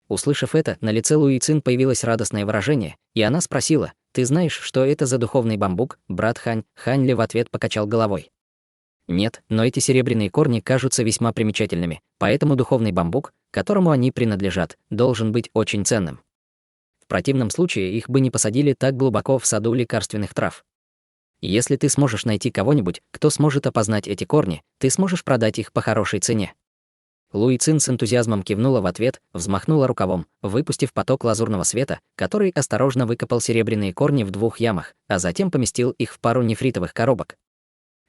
Услышав это, на лице Луи Цин появилось радостное выражение, и она спросила: «Ты знаешь, что это за духовный бамбук, брат Хань?» Ханли в ответ покачал головой. Нет, но эти серебряные корни кажутся весьма примечательными, поэтому духовный бамбук, которому они принадлежат, должен быть очень ценным. В противном случае их бы не посадили так глубоко в саду лекарственных трав. Если ты сможешь найти кого-нибудь, кто сможет опознать эти корни, ты сможешь продать их по хорошей цене. Луи Цин с энтузиазмом кивнула в ответ, взмахнула рукавом, выпустив поток лазурного света, который осторожно выкопал серебряные корни в 2 ямах, а затем поместил их в пару нефритовых коробок.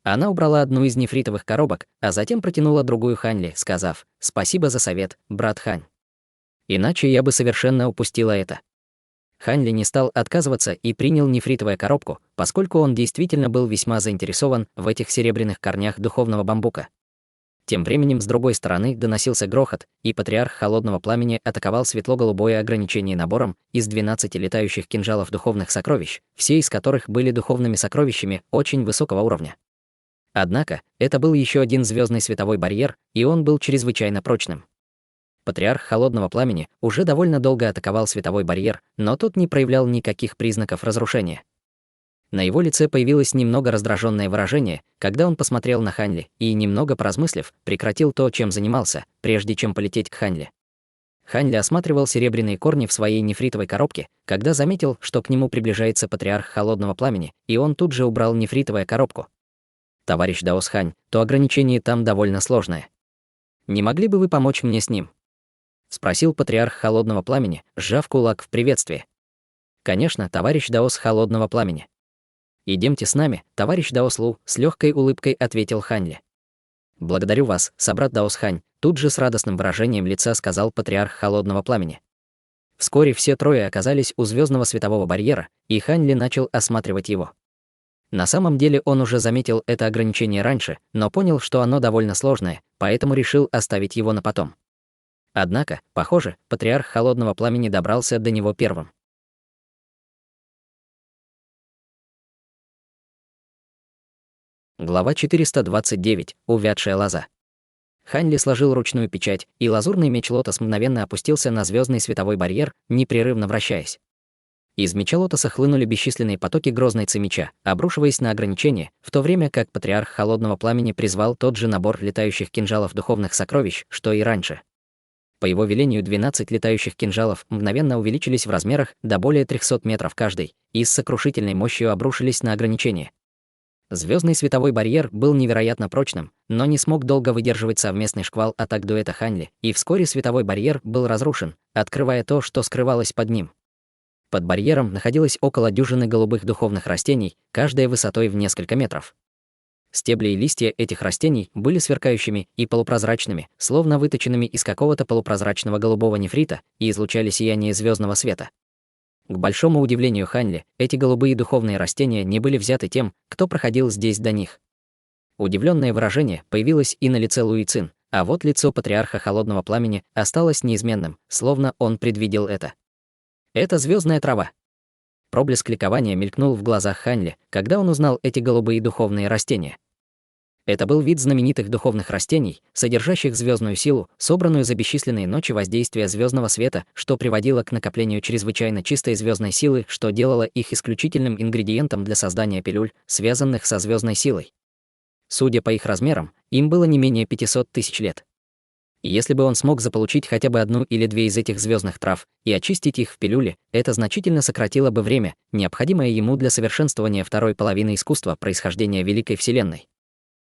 Она убрала одну из нефритовых коробок, а затем протянула другую Хань Ли, сказав: «Спасибо за совет, брат Хань. Иначе я бы совершенно упустила это». Хань Ли не стал отказываться и принял нефритовую коробку, поскольку он действительно был весьма заинтересован в этих серебряных корнях духовного бамбука. Тем временем с другой стороны доносился грохот, и патриарх холодного пламени атаковал светло-голубое ограничение набором из 12 летающих кинжалов духовных сокровищ, все из которых были духовными сокровищами очень высокого уровня. Однако, это был еще один звездный световой барьер, и он был чрезвычайно прочным. Патриарх холодного пламени уже довольно долго атаковал световой барьер, но тот не проявлял никаких признаков разрушения. На его лице появилось немного раздраженное выражение, когда он посмотрел на Хань Ли и, немного поразмыслив, прекратил то, чем занимался, прежде чем полететь к Хань Ли. Хань Ли осматривал серебряные корни в своей нефритовой коробке, когда заметил, что к нему приближается патриарх холодного пламени, и он тут же убрал нефритовую коробку. «Товарищ Даос Хань, то ограничение там довольно сложное. Не могли бы вы помочь мне с ним?» — спросил патриарх холодного пламени, сжав кулак в приветствии. «Конечно, товарищ Даос холодного пламени. Идемте с нами, товарищ Даос Лу», — с легкой улыбкой ответил Хань Ли. «Благодарю вас, собрат Даос Хань», — тут же с радостным выражением лица сказал патриарх холодного пламени. Вскоре все трое оказались у звездного светового барьера, и Хань Ли начал осматривать его. На самом деле он уже заметил это ограничение раньше, но понял, что оно довольно сложное, поэтому решил оставить его на потом. Однако, похоже, патриарх холодного пламени добрался до него первым. Глава 429. Увядшая лоза. Хань Ли сложил ручную печать, и лазурный меч Лотос мгновенно опустился на звездный световой барьер, непрерывно вращаясь. Из меча Лотоса хлынули бесчисленные потоки грозной ци меча, обрушиваясь на ограничения, в то время как патриарх холодного пламени призвал тот же набор летающих кинжалов духовных сокровищ, что и раньше. По его велению 12 летающих кинжалов мгновенно увеличились в размерах до более 300 метров каждый и с сокрушительной мощью обрушились на ограничения. Звездный световой барьер был невероятно прочным, но не смог долго выдерживать совместный шквал атак дуэта Хань Ли, и вскоре световой барьер был разрушен, открывая то, что скрывалось под ним. Под барьером находилось около дюжины голубых духовных растений, каждая высотой в несколько метров. Стебли и листья этих растений были сверкающими и полупрозрачными, словно выточенными из какого-то полупрозрачного голубого нефрита, и излучали сияние звездного света. К большому удивлению Хань Ли, эти голубые духовные растения не были взяты тем, кто проходил здесь до них. Удивленное выражение появилось и на лице Луи Цин, а вот лицо патриарха холодного пламени осталось неизменным, словно он предвидел это. «Это звездная трава». Проблеск ликования мелькнул в глазах Хань Ли, когда он узнал эти голубые духовные растения. Это был вид знаменитых духовных растений, содержащих звездную силу, собранную за бесчисленные ночи воздействия звездного света, что приводило к накоплению чрезвычайно чистой звездной силы, что делало их исключительным ингредиентом для создания пилюль, связанных со звездной силой. Судя по их размерам, им было не менее 500 тысяч лет. И если бы он смог заполучить хотя бы одну или две из этих звездных трав и очистить их в пилюле, это значительно сократило бы время, необходимое ему для совершенствования второй половины искусства происхождения Великой Вселенной.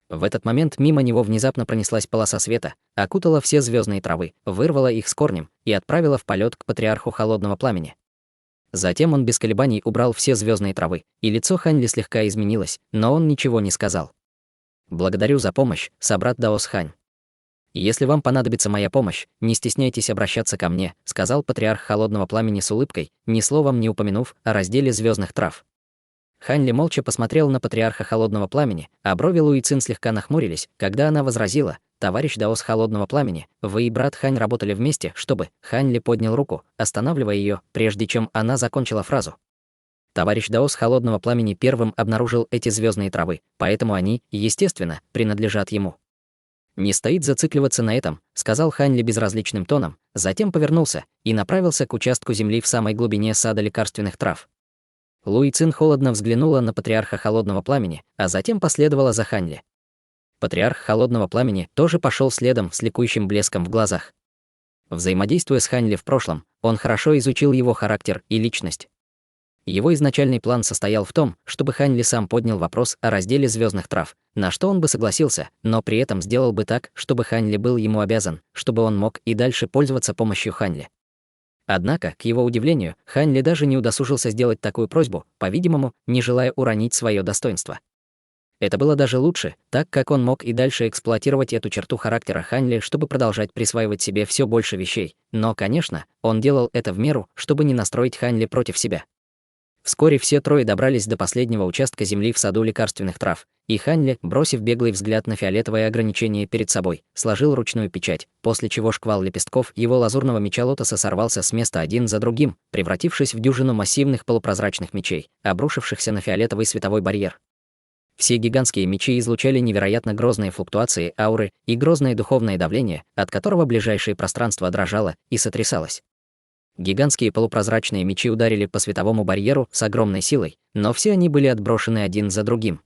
В этот момент мимо него внезапно пронеслась полоса света, окутала все звездные травы, вырвала их с корнем и отправила в полет к патриарху холодного пламени. Затем он без колебаний убрал все звездные травы, и лицо Хань Ли слегка изменилось, но он ничего не сказал. «Благодарю за помощь, собрат Даос Хань. Если вам понадобится моя помощь, не стесняйтесь обращаться ко мне», — сказал патриарх холодного пламени с улыбкой, ни словом не упомянув о разделе звездных трав. Хань Ли молча посмотрел на патриарха холодного пламени, а брови Луи Цин слегка нахмурились, когда она возразила: «Товарищ Даос холодного пламени, вы и брат Хань работали вместе, чтобы...» Хань Ли поднял руку, останавливая ее, прежде чем она закончила фразу. Товарищ Даос холодного пламени первым обнаружил эти звездные травы, поэтому они, естественно, принадлежат ему. «Не стоит зацикливаться на этом», — сказал Хань Ли безразличным тоном, затем повернулся и направился к участку земли в самой глубине сада лекарственных трав. Луи Цин холодно взглянула на патриарха холодного пламени, а затем последовала за Хань Ли. Патриарх холодного пламени тоже пошел следом с ликующим блеском в глазах. Взаимодействуя с Хань Ли в прошлом, он хорошо изучил его характер и личность. Его изначальный план состоял в том, чтобы Хань Ли сам поднял вопрос о разделе звездных трав, на что он бы согласился, но при этом сделал бы так, чтобы Хань Ли был ему обязан, чтобы он мог и дальше пользоваться помощью Хань Ли. Однако, к его удивлению, Хань Ли даже не удосужился сделать такую просьбу, по-видимому, не желая уронить свое достоинство. Это было даже лучше, так как он мог и дальше эксплуатировать эту черту характера Хань Ли, чтобы продолжать присваивать себе все больше вещей, но, конечно, он делал это в меру, чтобы не настроить Хань Ли против себя. Вскоре все трое добрались до последнего участка земли в саду лекарственных трав, и Хань Ли, бросив беглый взгляд на фиолетовое ограничение перед собой, сложил ручную печать, после чего шквал лепестков его лазурного меча лотоса сорвался с места один за другим, превратившись в дюжину массивных полупрозрачных мечей, обрушившихся на фиолетовый световой барьер. Все гигантские мечи излучали невероятно грозные флуктуации ауры и грозное духовное давление, от которого ближайшее пространство дрожало и сотрясалось. Гигантские полупрозрачные мечи ударили по световому барьеру с огромной силой, но все они были отброшены один за другим.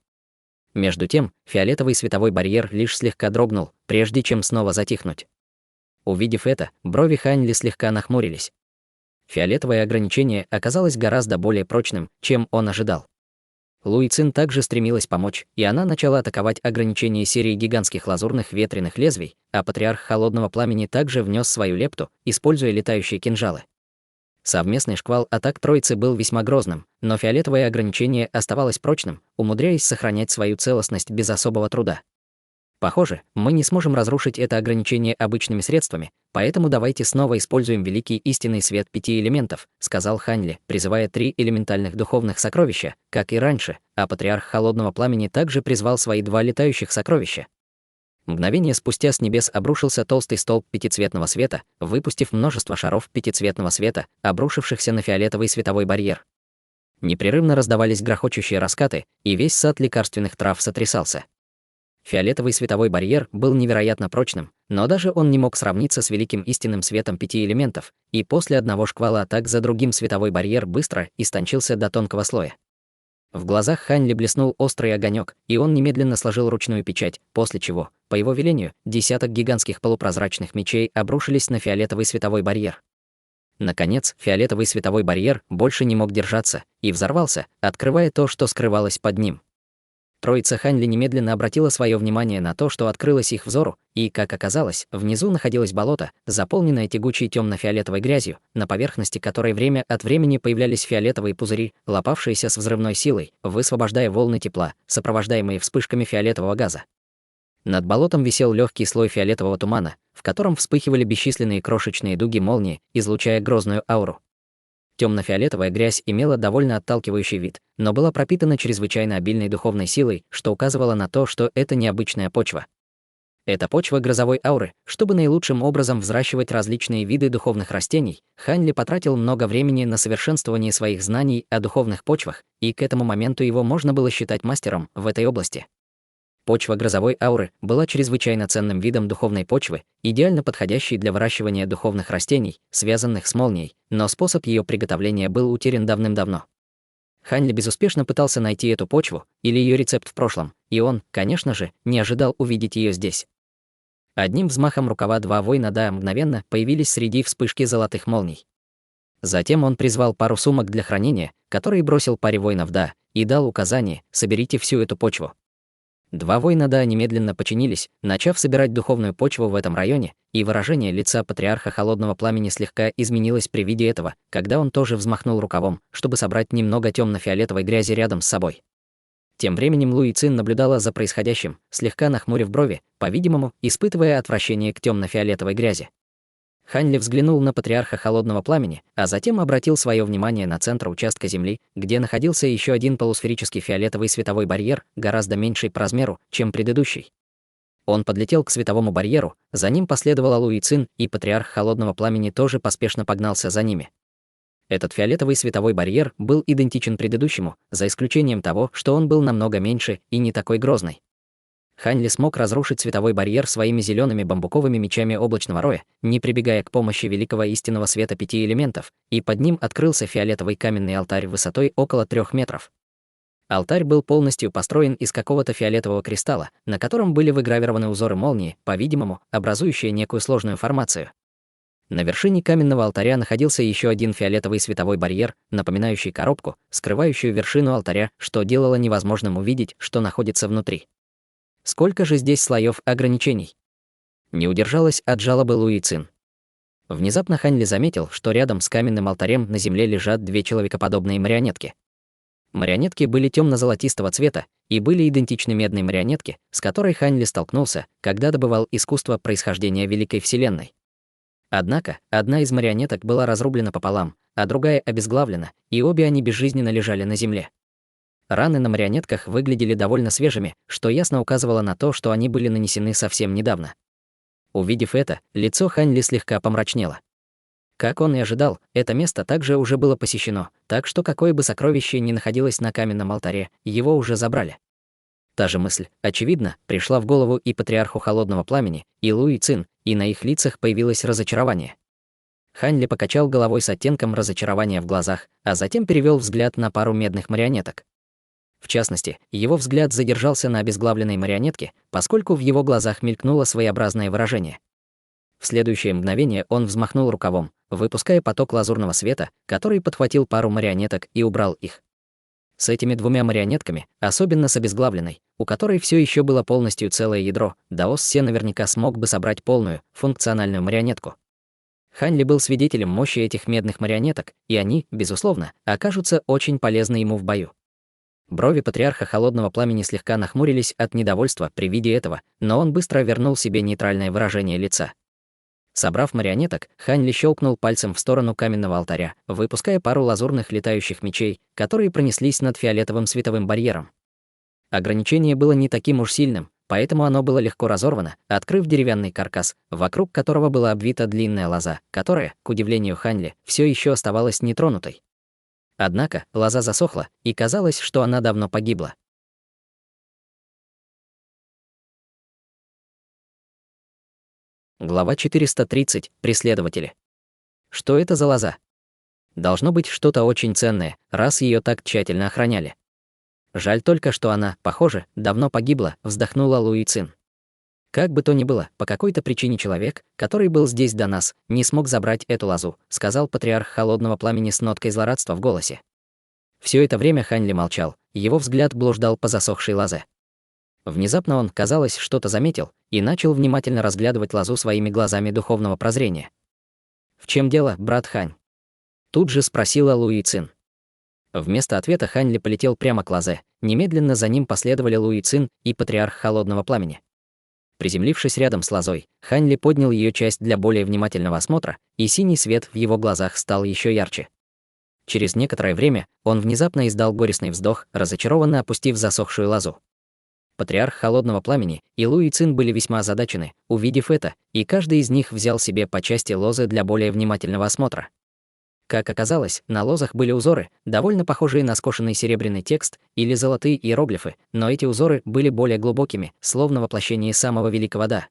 Между тем, фиолетовый световой барьер лишь слегка дрогнул, прежде чем снова затихнуть. Увидев это, брови Хань Ли слегка нахмурились. Фиолетовое ограничение оказалось гораздо более прочным, чем он ожидал. Луи Цин также стремилась помочь, и она начала атаковать ограничение серии гигантских лазурных ветреных лезвий, а патриарх холодного пламени также внес свою лепту, используя летающие кинжалы. Совместный шквал атак троицы был весьма грозным, но фиолетовое ограничение оставалось прочным, умудряясь сохранять свою целостность без особого труда. Похоже, мы не сможем разрушить это ограничение обычными средствами, поэтому давайте снова используем великий истинный свет 5 элементов, сказал Хань Ли, призывая 3 элементальных духовных сокровища, как и раньше, а патриарх холодного пламени также призвал свои 2 летающих сокровища. Мгновение спустя с небес обрушился толстый столб пятицветного света, выпустив множество шаров пятицветного света, обрушившихся на фиолетовый световой барьер. Непрерывно раздавались грохочущие раскаты, и весь сад лекарственных трав сотрясался. Фиолетовый световой барьер был невероятно прочным, но даже он не мог сравниться с великим истинным светом 5 элементов, и после одного шквала атак за другим световой барьер быстро истончился до тонкого слоя. В глазах Хань Ли блеснул острый огонек, и он немедленно сложил ручную печать, после чего, по его велению, десяток гигантских полупрозрачных мечей обрушились на фиолетовый световой барьер. Наконец, фиолетовый световой барьер больше не мог держаться и взорвался, открывая то, что скрывалось под ним. Троица Хань Ли немедленно обратила свое внимание на то, что открылось их взору, и, как оказалось, внизу находилось болото, заполненное тягучей темно-фиолетовой грязью, на поверхности которой время от времени появлялись фиолетовые пузыри, лопавшиеся с взрывной силой, высвобождая волны тепла, сопровождаемые вспышками фиолетового газа. Над болотом висел легкий слой фиолетового тумана, в котором вспыхивали бесчисленные крошечные дуги молнии, излучая грозную ауру. Темно-фиолетовая грязь имела довольно отталкивающий вид, но была пропитана чрезвычайно обильной духовной силой, что указывало на то, что это необычная почва. Это почва грозовой ауры. Чтобы наилучшим образом взращивать различные виды духовных растений, Хань Ли потратил много времени на совершенствование своих знаний о духовных почвах, и к этому моменту его можно было считать мастером в этой области. Почва грозовой ауры была чрезвычайно ценным видом духовной почвы, идеально подходящей для выращивания духовных растений, связанных с молнией, но способ ее приготовления был утерян давным-давно. Хань Ли безуспешно пытался найти эту почву или ее рецепт в прошлом, и он, конечно же, не ожидал увидеть ее здесь. Одним взмахом рукава 2 воина Да мгновенно появились среди вспышки золотых молний. Затем он призвал пару сумок для хранения, которые бросил паре воинов Да, и дал указание: соберите всю эту почву. 2 воина Да немедленно подчинились, начав собирать духовную почву в этом районе, и выражение лица патриарха холодного пламени слегка изменилось при виде этого, когда он тоже взмахнул рукавом, чтобы собрать немного темно-фиолетовой грязи рядом с собой. Тем временем Луи Цин наблюдала за происходящим, слегка нахмурив брови, по-видимому, испытывая отвращение к темно-фиолетовой грязи. Хань Ли взглянул на патриарха холодного пламени, а затем обратил свое внимание на центр участка земли, где находился еще один полусферический фиолетовый световой барьер, гораздо меньший по размеру, чем предыдущий. Он подлетел к световому барьеру, за ним последовала Луи Цин, и патриарх холодного пламени тоже поспешно погнался за ними. Этот фиолетовый световой барьер был идентичен предыдущему, за исключением того, что он был намного меньше и не такой грозный. Хань Ли смог разрушить световой барьер своими зелеными бамбуковыми мечами облачного роя, не прибегая к помощи великого истинного света 5 элементов, и под ним открылся фиолетовый каменный алтарь высотой около 3 метров. Алтарь был полностью построен из какого-то фиолетового кристалла, на котором были выгравированы узоры молнии, по-видимому, образующие некую сложную формацию. На вершине каменного алтаря находился еще один фиолетовый световой барьер, напоминающий коробку, скрывающую вершину алтаря, что делало невозможным увидеть, что находится внутри. Сколько же здесь слоев ограничений? Не удержалась от жалобы Луи Цин. Внезапно Хань Ли заметил, что рядом с каменным алтарем на земле лежат две человекоподобные марионетки. Марионетки были темно-золотистого цвета и были идентичны медной марионетке, с которой Хань Ли столкнулся, когда добывал искусство происхождения Великой Вселенной. Однако, одна из марионеток была разрублена пополам, а другая обезглавлена, и обе они безжизненно лежали на земле. Раны на марионетках выглядели довольно свежими, что ясно указывало на то, что они были нанесены совсем недавно. Увидев это, лицо Хань Ли слегка помрачнело. Как он и ожидал, это место также уже было посещено, так что какое бы сокровище ни находилось на каменном алтаре, его уже забрали. Та же мысль, очевидно, пришла в голову и патриарху Холодного Пламени, и Луи Цин, и на их лицах появилось разочарование. Хань Ли покачал головой с оттенком разочарования в глазах, а затем перевел взгляд на пару медных марионеток. В частности, его взгляд задержался на обезглавленной марионетке, поскольку в его глазах мелькнуло своеобразное выражение. В следующее мгновение он взмахнул рукавом, выпуская поток лазурного света, который подхватил пару марионеток и убрал их. С этими двумя марионетками, особенно с обезглавленной, у которой все еще было полностью целое ядро, Даос Се наверняка смог бы собрать полную, функциональную марионетку. Хань Ли был свидетелем мощи этих медных марионеток, и они, безусловно, окажутся очень полезны ему в бою. Брови патриарха Холодного Пламени слегка нахмурились от недовольства при виде этого, но он быстро вернул себе нейтральное выражение лица. Собрав марионеток, Хань Ли щелкнул пальцем в сторону каменного алтаря, выпуская пару лазурных летающих мечей, которые пронеслись над фиолетовым световым барьером. Ограничение было не таким уж сильным, поэтому оно было легко разорвано, открыв деревянный каркас, вокруг которого была обвита длинная лоза, которая, к удивлению Хань Ли, все еще оставалась нетронутой. Однако лоза засохла, и казалось, что она давно погибла. Глава 430. Преследователи. Что это за лоза? Должно быть что-то очень ценное, раз ее так тщательно охраняли. Жаль только, что она, похоже, давно погибла, вздохнула Луи Цин. Как бы то ни было, по какой-то причине человек, который был здесь до нас, не смог забрать эту лозу, сказал патриарх Холодного Пламени с ноткой злорадства в голосе. Все это время Хань Ли молчал, его взгляд блуждал по засохшей лозе. Внезапно он, казалось, что-то заметил и начал внимательно разглядывать лозу своими глазами духовного прозрения. «В чем дело, брат Хань?» Тут же спросила Луи Цин. Вместо ответа Хань Ли полетел прямо к лозе, немедленно за ним последовали Луи Цин и патриарх Холодного Пламени. Приземлившись рядом с лозой, Хань Ли поднял ее часть для более внимательного осмотра, и синий свет в его глазах стал еще ярче. Через некоторое время он внезапно издал горестный вздох, разочарованно опустив засохшую лозу. Патриарх Холодного Пламени и Луи Цин были весьма озадачены, увидев это, и каждый из них взял себе по части лозы для более внимательного осмотра. Как оказалось, на лозах были узоры, довольно похожие на скошенный серебряный текст или золотые иероглифы, но эти узоры были более глубокими, словно воплощение самого великого Да.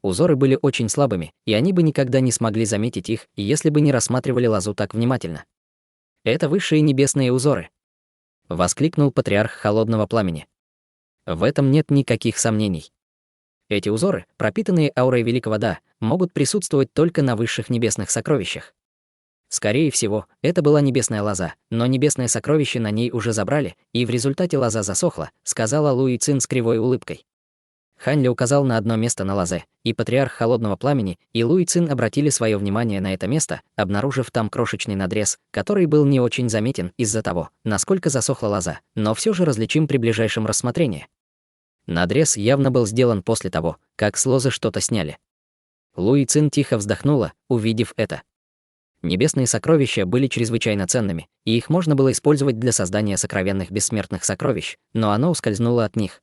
Узоры были очень слабыми, и они бы никогда не смогли заметить их, если бы не рассматривали лозу так внимательно. «Это высшие небесные узоры», — воскликнул патриарх Холодного Пламени. В этом нет никаких сомнений. Эти узоры, пропитанные аурой великого Да, могут присутствовать только на высших небесных сокровищах. Скорее всего, это была небесная лоза, но небесное сокровище на ней уже забрали, и в результате лоза засохла, сказала Луи Цин с кривой улыбкой. Хань Ли указал на одно место на лозе, и патриарх Холодного Пламени и Луи Цин обратили свое внимание на это место, обнаружив там крошечный надрез, который был не очень заметен из-за того, насколько засохла лоза, но все же различим при ближайшем рассмотрении. Надрез явно был сделан после того, как с лозы что-то сняли. Луи Цин тихо вздохнула, увидев это. Небесные сокровища были чрезвычайно ценными, и их можно было использовать для создания сокровенных бессмертных сокровищ, но оно ускользнуло от них.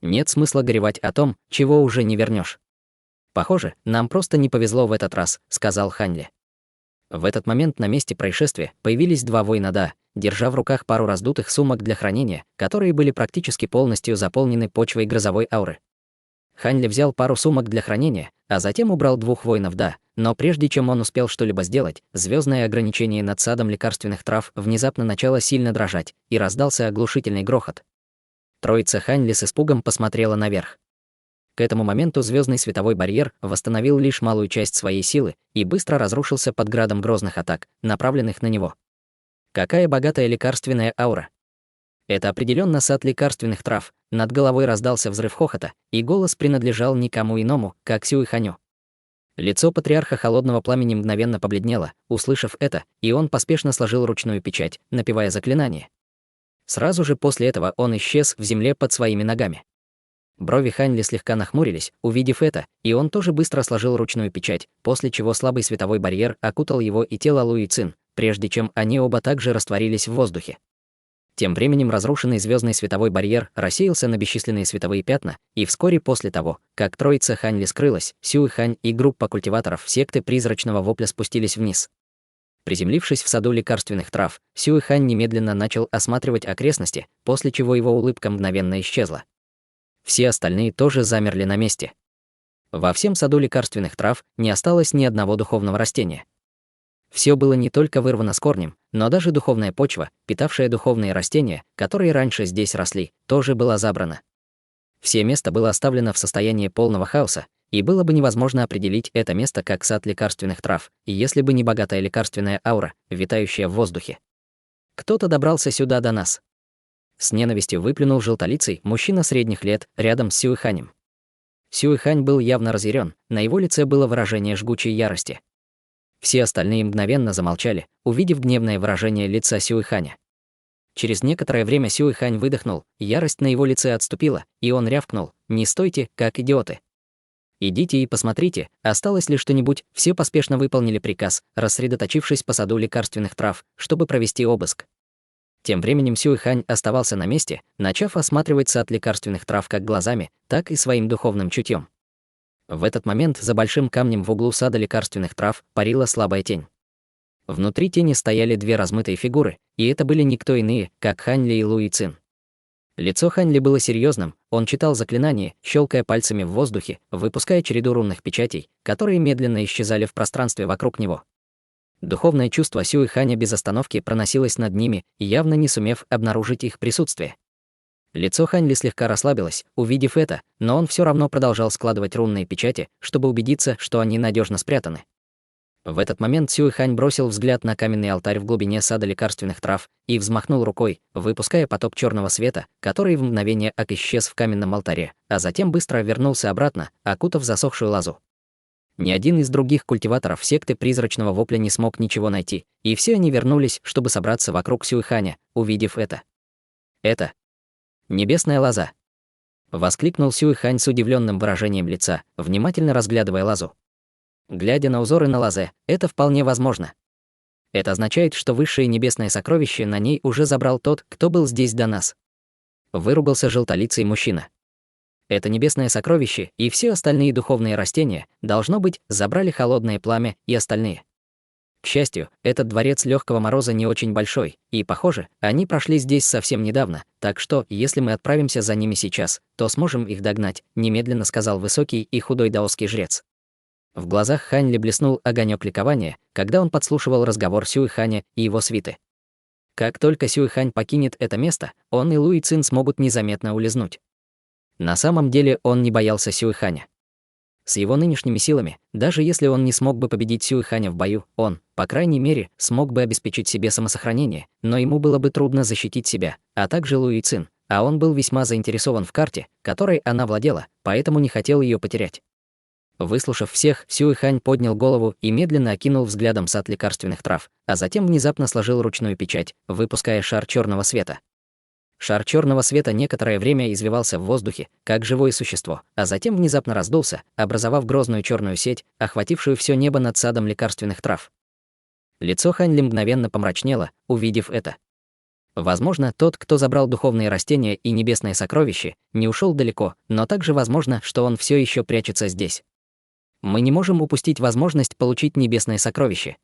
Нет смысла горевать о том, чего уже не вернешь. «Похоже, нам просто не повезло в этот раз», — сказал Хань Ли. В этот момент на месте происшествия появились два воина Да, держа в руках пару раздутых сумок для хранения, которые были практически полностью заполнены почвой грозовой ауры. Хань Ли взял пару сумок для хранения, а затем убрал двух воинов Да, но прежде чем он успел что-либо сделать, звездное ограничение над садом лекарственных трав внезапно начало сильно дрожать, и раздался оглушительный грохот. Троица Ханьли с испугом посмотрела наверх. К этому моменту звездный световой барьер восстановил лишь малую часть своей силы и быстро разрушился под градом грозных атак, направленных на него. Какая богатая лекарственная аура! Это определенно сад лекарственных трав. Над головой раздался взрыв хохота, и голос принадлежал никому иному, как Сюэханю. Лицо патриарха холодного пламени мгновенно побледнело, услышав это, и он поспешно сложил ручную печать, напевая заклинание. Сразу же после этого он исчез в земле под своими ногами. Брови Ханьли слегка нахмурились, увидев это, и он тоже быстро сложил ручную печать, после чего слабый световой барьер окутал его и тело Луи Цин, прежде чем они оба также растворились в воздухе. Тем временем разрушенный звездный световой барьер рассеялся на бесчисленные световые пятна, и вскоре после того, как троица Ханьли скрылась, Сюэхань и группа культиваторов секты призрачного вопля спустились вниз. Приземлившись в саду лекарственных трав, Сюэхань немедленно начал осматривать окрестности, после чего его улыбка мгновенно исчезла. Все остальные тоже замерли на месте. Во всем саду лекарственных трав не осталось ни одного духовного растения. Все было не только вырвано с корнем, но даже духовная почва, питавшая духовные растения, которые раньше здесь росли, тоже была забрана. Все место было оставлено в состоянии полного хаоса, и было бы невозможно определить это место как сад лекарственных трав, если бы не богатая лекарственная аура, витающая в воздухе. Кто-то добрался сюда до нас. С ненавистью выплюнул желтолицый мужчина средних лет рядом с Сюэханем. Сюэхань был явно разъярен, на его лице было выражение жгучей ярости. Все остальные мгновенно замолчали, увидев гневное выражение лица Сюэханя. Через некоторое время Сюэхань выдохнул, ярость на его лице отступила, и он рявкнул: «Не стойте, как идиоты! Идите и посмотрите, осталось ли что-нибудь». Все поспешно выполнили приказ, рассредоточившись по саду лекарственных трав, чтобы провести обыск. Тем временем Сюэхань оставался на месте, начав осматривать сад лекарственных трав как глазами, так и своим духовным чутьем. В этот момент за большим камнем в углу сада лекарственных трав парила слабая тень. Внутри тени стояли две размытые фигуры, и это были никто иные, как Ханьли и Луи Цин. Лицо Ханьли было серьезным, он читал заклинание, щелкая пальцами в воздухе, выпуская череду рунных печатей, которые медленно исчезали в пространстве вокруг него. Духовное чувство Сюэханя без остановки проносилось над ними, явно не сумев обнаружить их присутствие. Лицо Ханьли слегка расслабилось, увидев это, но он все равно продолжал складывать рунные печати, чтобы убедиться, что они надежно спрятаны. В этот момент Сюэхань бросил взгляд на каменный алтарь в глубине сада лекарственных трав и взмахнул рукой, выпуская поток черного света, который в мгновение исчез в каменном алтаре, а затем быстро вернулся обратно, окутав засохшую лозу. Ни один из других культиваторов секты призрачного вопля не смог ничего найти, и все они вернулись, чтобы собраться вокруг Сюэханя, увидев это. «Это небесная лоза!» — воскликнул Сюэхань с удивленным выражением лица, внимательно разглядывая лозу. Глядя на узоры на лозе, это вполне возможно. Это означает, что высшее небесное сокровище на ней уже забрал тот, кто был здесь до нас. Выругался желтолицый мужчина. Это небесное сокровище и все остальные духовные растения, должно быть, забрали холодное пламя и остальные. К счастью, этот дворец легкого мороза не очень большой, и, похоже, они прошли здесь совсем недавно, так что, если мы отправимся за ними сейчас, то сможем их догнать, немедленно сказал высокий и худой даосский жрец. В глазах Ханьли блеснул огонек ликования, когда он подслушивал разговор Сюэханя и его свиты. Как только Сюэхань покинет это место, он и Луи Цин смогут незаметно улизнуть. На самом деле он не боялся Сюэханя. С его нынешними силами, даже если он не смог бы победить Сюэханя в бою, он, по крайней мере, смог бы обеспечить себе самосохранение, но ему было бы трудно защитить себя, а также Луи Цин, а он был весьма заинтересован в карте, которой она владела, поэтому не хотел ее потерять. Выслушав всех, Сюэхань поднял голову и медленно окинул взглядом сад лекарственных трав, а затем внезапно сложил ручную печать, выпуская шар черного света. Шар черного света некоторое время извивался в воздухе, как живое существо, а затем внезапно раздулся, образовав грозную черную сеть, охватившую все небо над садом лекарственных трав. Лицо Ханьли мгновенно помрачнело, увидев это. Возможно, тот, кто забрал духовные растения и небесное сокровище, не ушел далеко, но также возможно, что он все еще прячется здесь. Мы не можем упустить возможность получить небесное сокровище,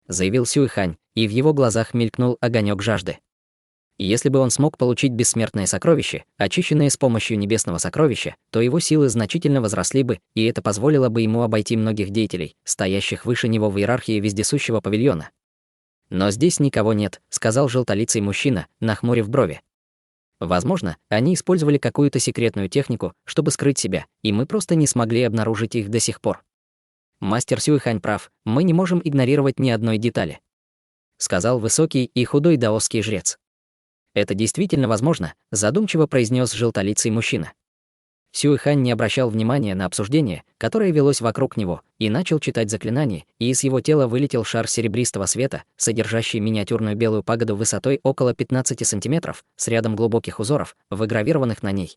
заявил Сюэхань, и в его глазах мелькнул огонек жажды. И если бы он смог получить бессмертное сокровище, очищенное с помощью небесного сокровища, то его силы значительно возросли бы, и это позволило бы ему обойти многих деятелей, стоящих выше него в иерархии вездесущего павильона. «Но здесь никого нет», — сказал желтолицый мужчина, нахмурив брови. «Возможно, они использовали какую-то секретную технику, чтобы скрыть себя, и мы просто не смогли обнаружить их до сих пор». «Мастер Сюэхань прав, мы не можем игнорировать ни одной детали», — сказал высокий и худой даосский жрец. «Это действительно возможно», — задумчиво произнес желтолицый мужчина. Сюэхань не обращал внимания на обсуждение, которое велось вокруг него, и начал читать заклинание, и из его тела вылетел шар серебристого света, содержащий миниатюрную белую пагоду высотой около 15 сантиметров, с рядом глубоких узоров, выгравированных на ней.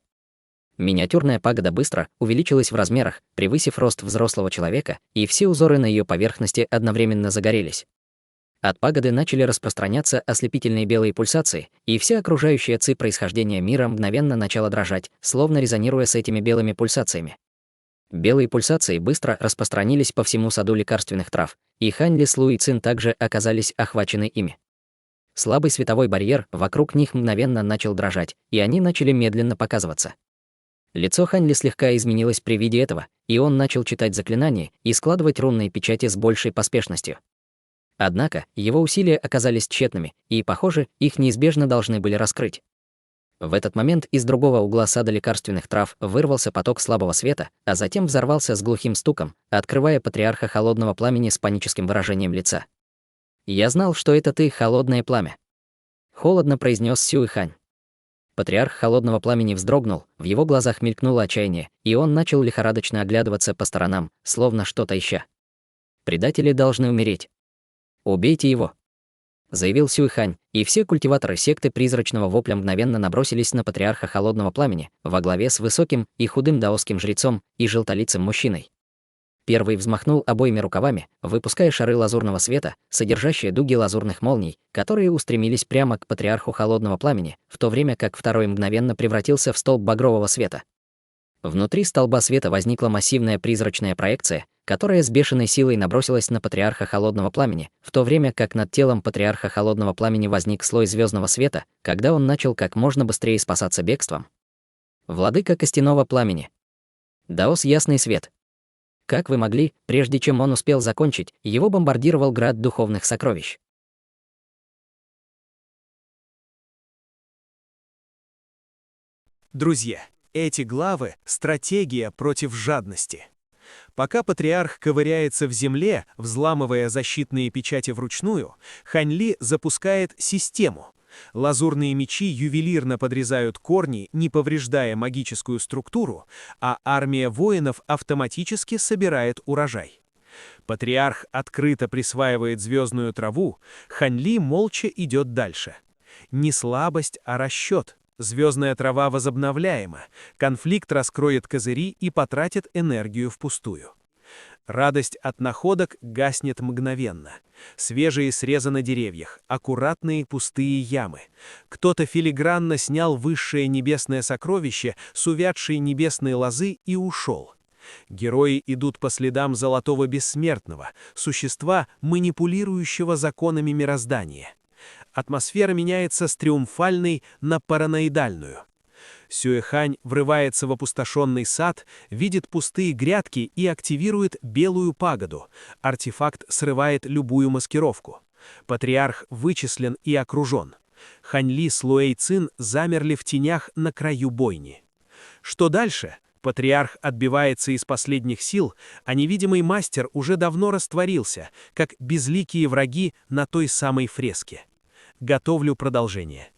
Миниатюрная пагода быстро увеличилась в размерах, превысив рост взрослого человека, и все узоры на ее поверхности одновременно загорелись. От пагоды начали распространяться ослепительные белые пульсации, и вся окружающая ци происхождения мира мгновенно начала дрожать, словно резонируя с этими белыми пульсациями. Белые пульсации быстро распространились по всему саду лекарственных трав, и Хань Ли с Луи Цин также оказались охвачены ими. Слабый световой барьер вокруг них мгновенно начал дрожать, и они начали медленно показываться. Лицо Хань Ли слегка изменилось при виде этого, и он начал читать заклинания и складывать рунные печати с большей поспешностью. Однако его усилия оказались тщетными, и, похоже, их неизбежно должны были раскрыть. В этот момент из другого угла сада лекарственных трав вырвался поток слабого света, а затем взорвался с глухим стуком, открывая патриарха холодного пламени с паническим выражением лица. «Я знал, что это ты, холодное пламя», — холодно произнес Сюэхань. Патриарх холодного пламени вздрогнул, в его глазах мелькнуло отчаяние, и он начал лихорадочно оглядываться по сторонам, словно что-то ища. «Предатели должны умереть. Убейте его», — заявил Сюэхань, и все культиваторы секты призрачного вопля мгновенно набросились на патриарха холодного пламени во главе с высоким и худым даосским жрецом и желтолицым мужчиной. Первый взмахнул обоими рукавами, выпуская шары лазурного света, содержащие дуги лазурных молний, которые устремились прямо к патриарху холодного пламени, в то время как второй мгновенно превратился в столб багрового света. Внутри столба света возникла массивная призрачная проекция, которая с бешеной силой набросилась на патриарха холодного пламени, в то время как над телом патриарха холодного пламени возник слой звездного света, когда он начал как можно быстрее спасаться бегством. Владыка костяного пламени. Даос ясный свет. Как вы могли, прежде чем он успел закончить, его бомбардировал град духовных сокровищ. Друзья, эти главы — стратегия против жадности. Пока патриарх ковыряется в земле, взламывая защитные печати вручную, Хань Ли запускает систему. Лазурные мечи ювелирно подрезают корни, не повреждая магическую структуру, а армия воинов автоматически собирает урожай. Патриарх открыто присваивает звездную траву, Хань Ли молча идет дальше. Не слабость, а расчет. Звездная трава возобновляема, конфликт раскроет козыри и потратит энергию впустую. Радость от находок гаснет мгновенно. Свежие срезы на деревьях, аккуратные пустые ямы. Кто-то филигранно снял высшее небесное сокровище с увядшей небесной лозы и ушел. Герои идут по следам золотого бессмертного, существа, манипулирующего законами мироздания. Атмосфера меняется с триумфальной на параноидальную. Сюэхань врывается в опустошенный сад, видит пустые грядки и активирует белую пагоду. Артефакт срывает любую маскировку. Патриарх вычислен и окружен. Хань Ли с Луэй Цин замерли в тенях на краю бойни. Что дальше? Патриарх отбивается из последних сил, а невидимый мастер уже давно растворился, как безликие враги на той самой фреске. Готовлю продолжение.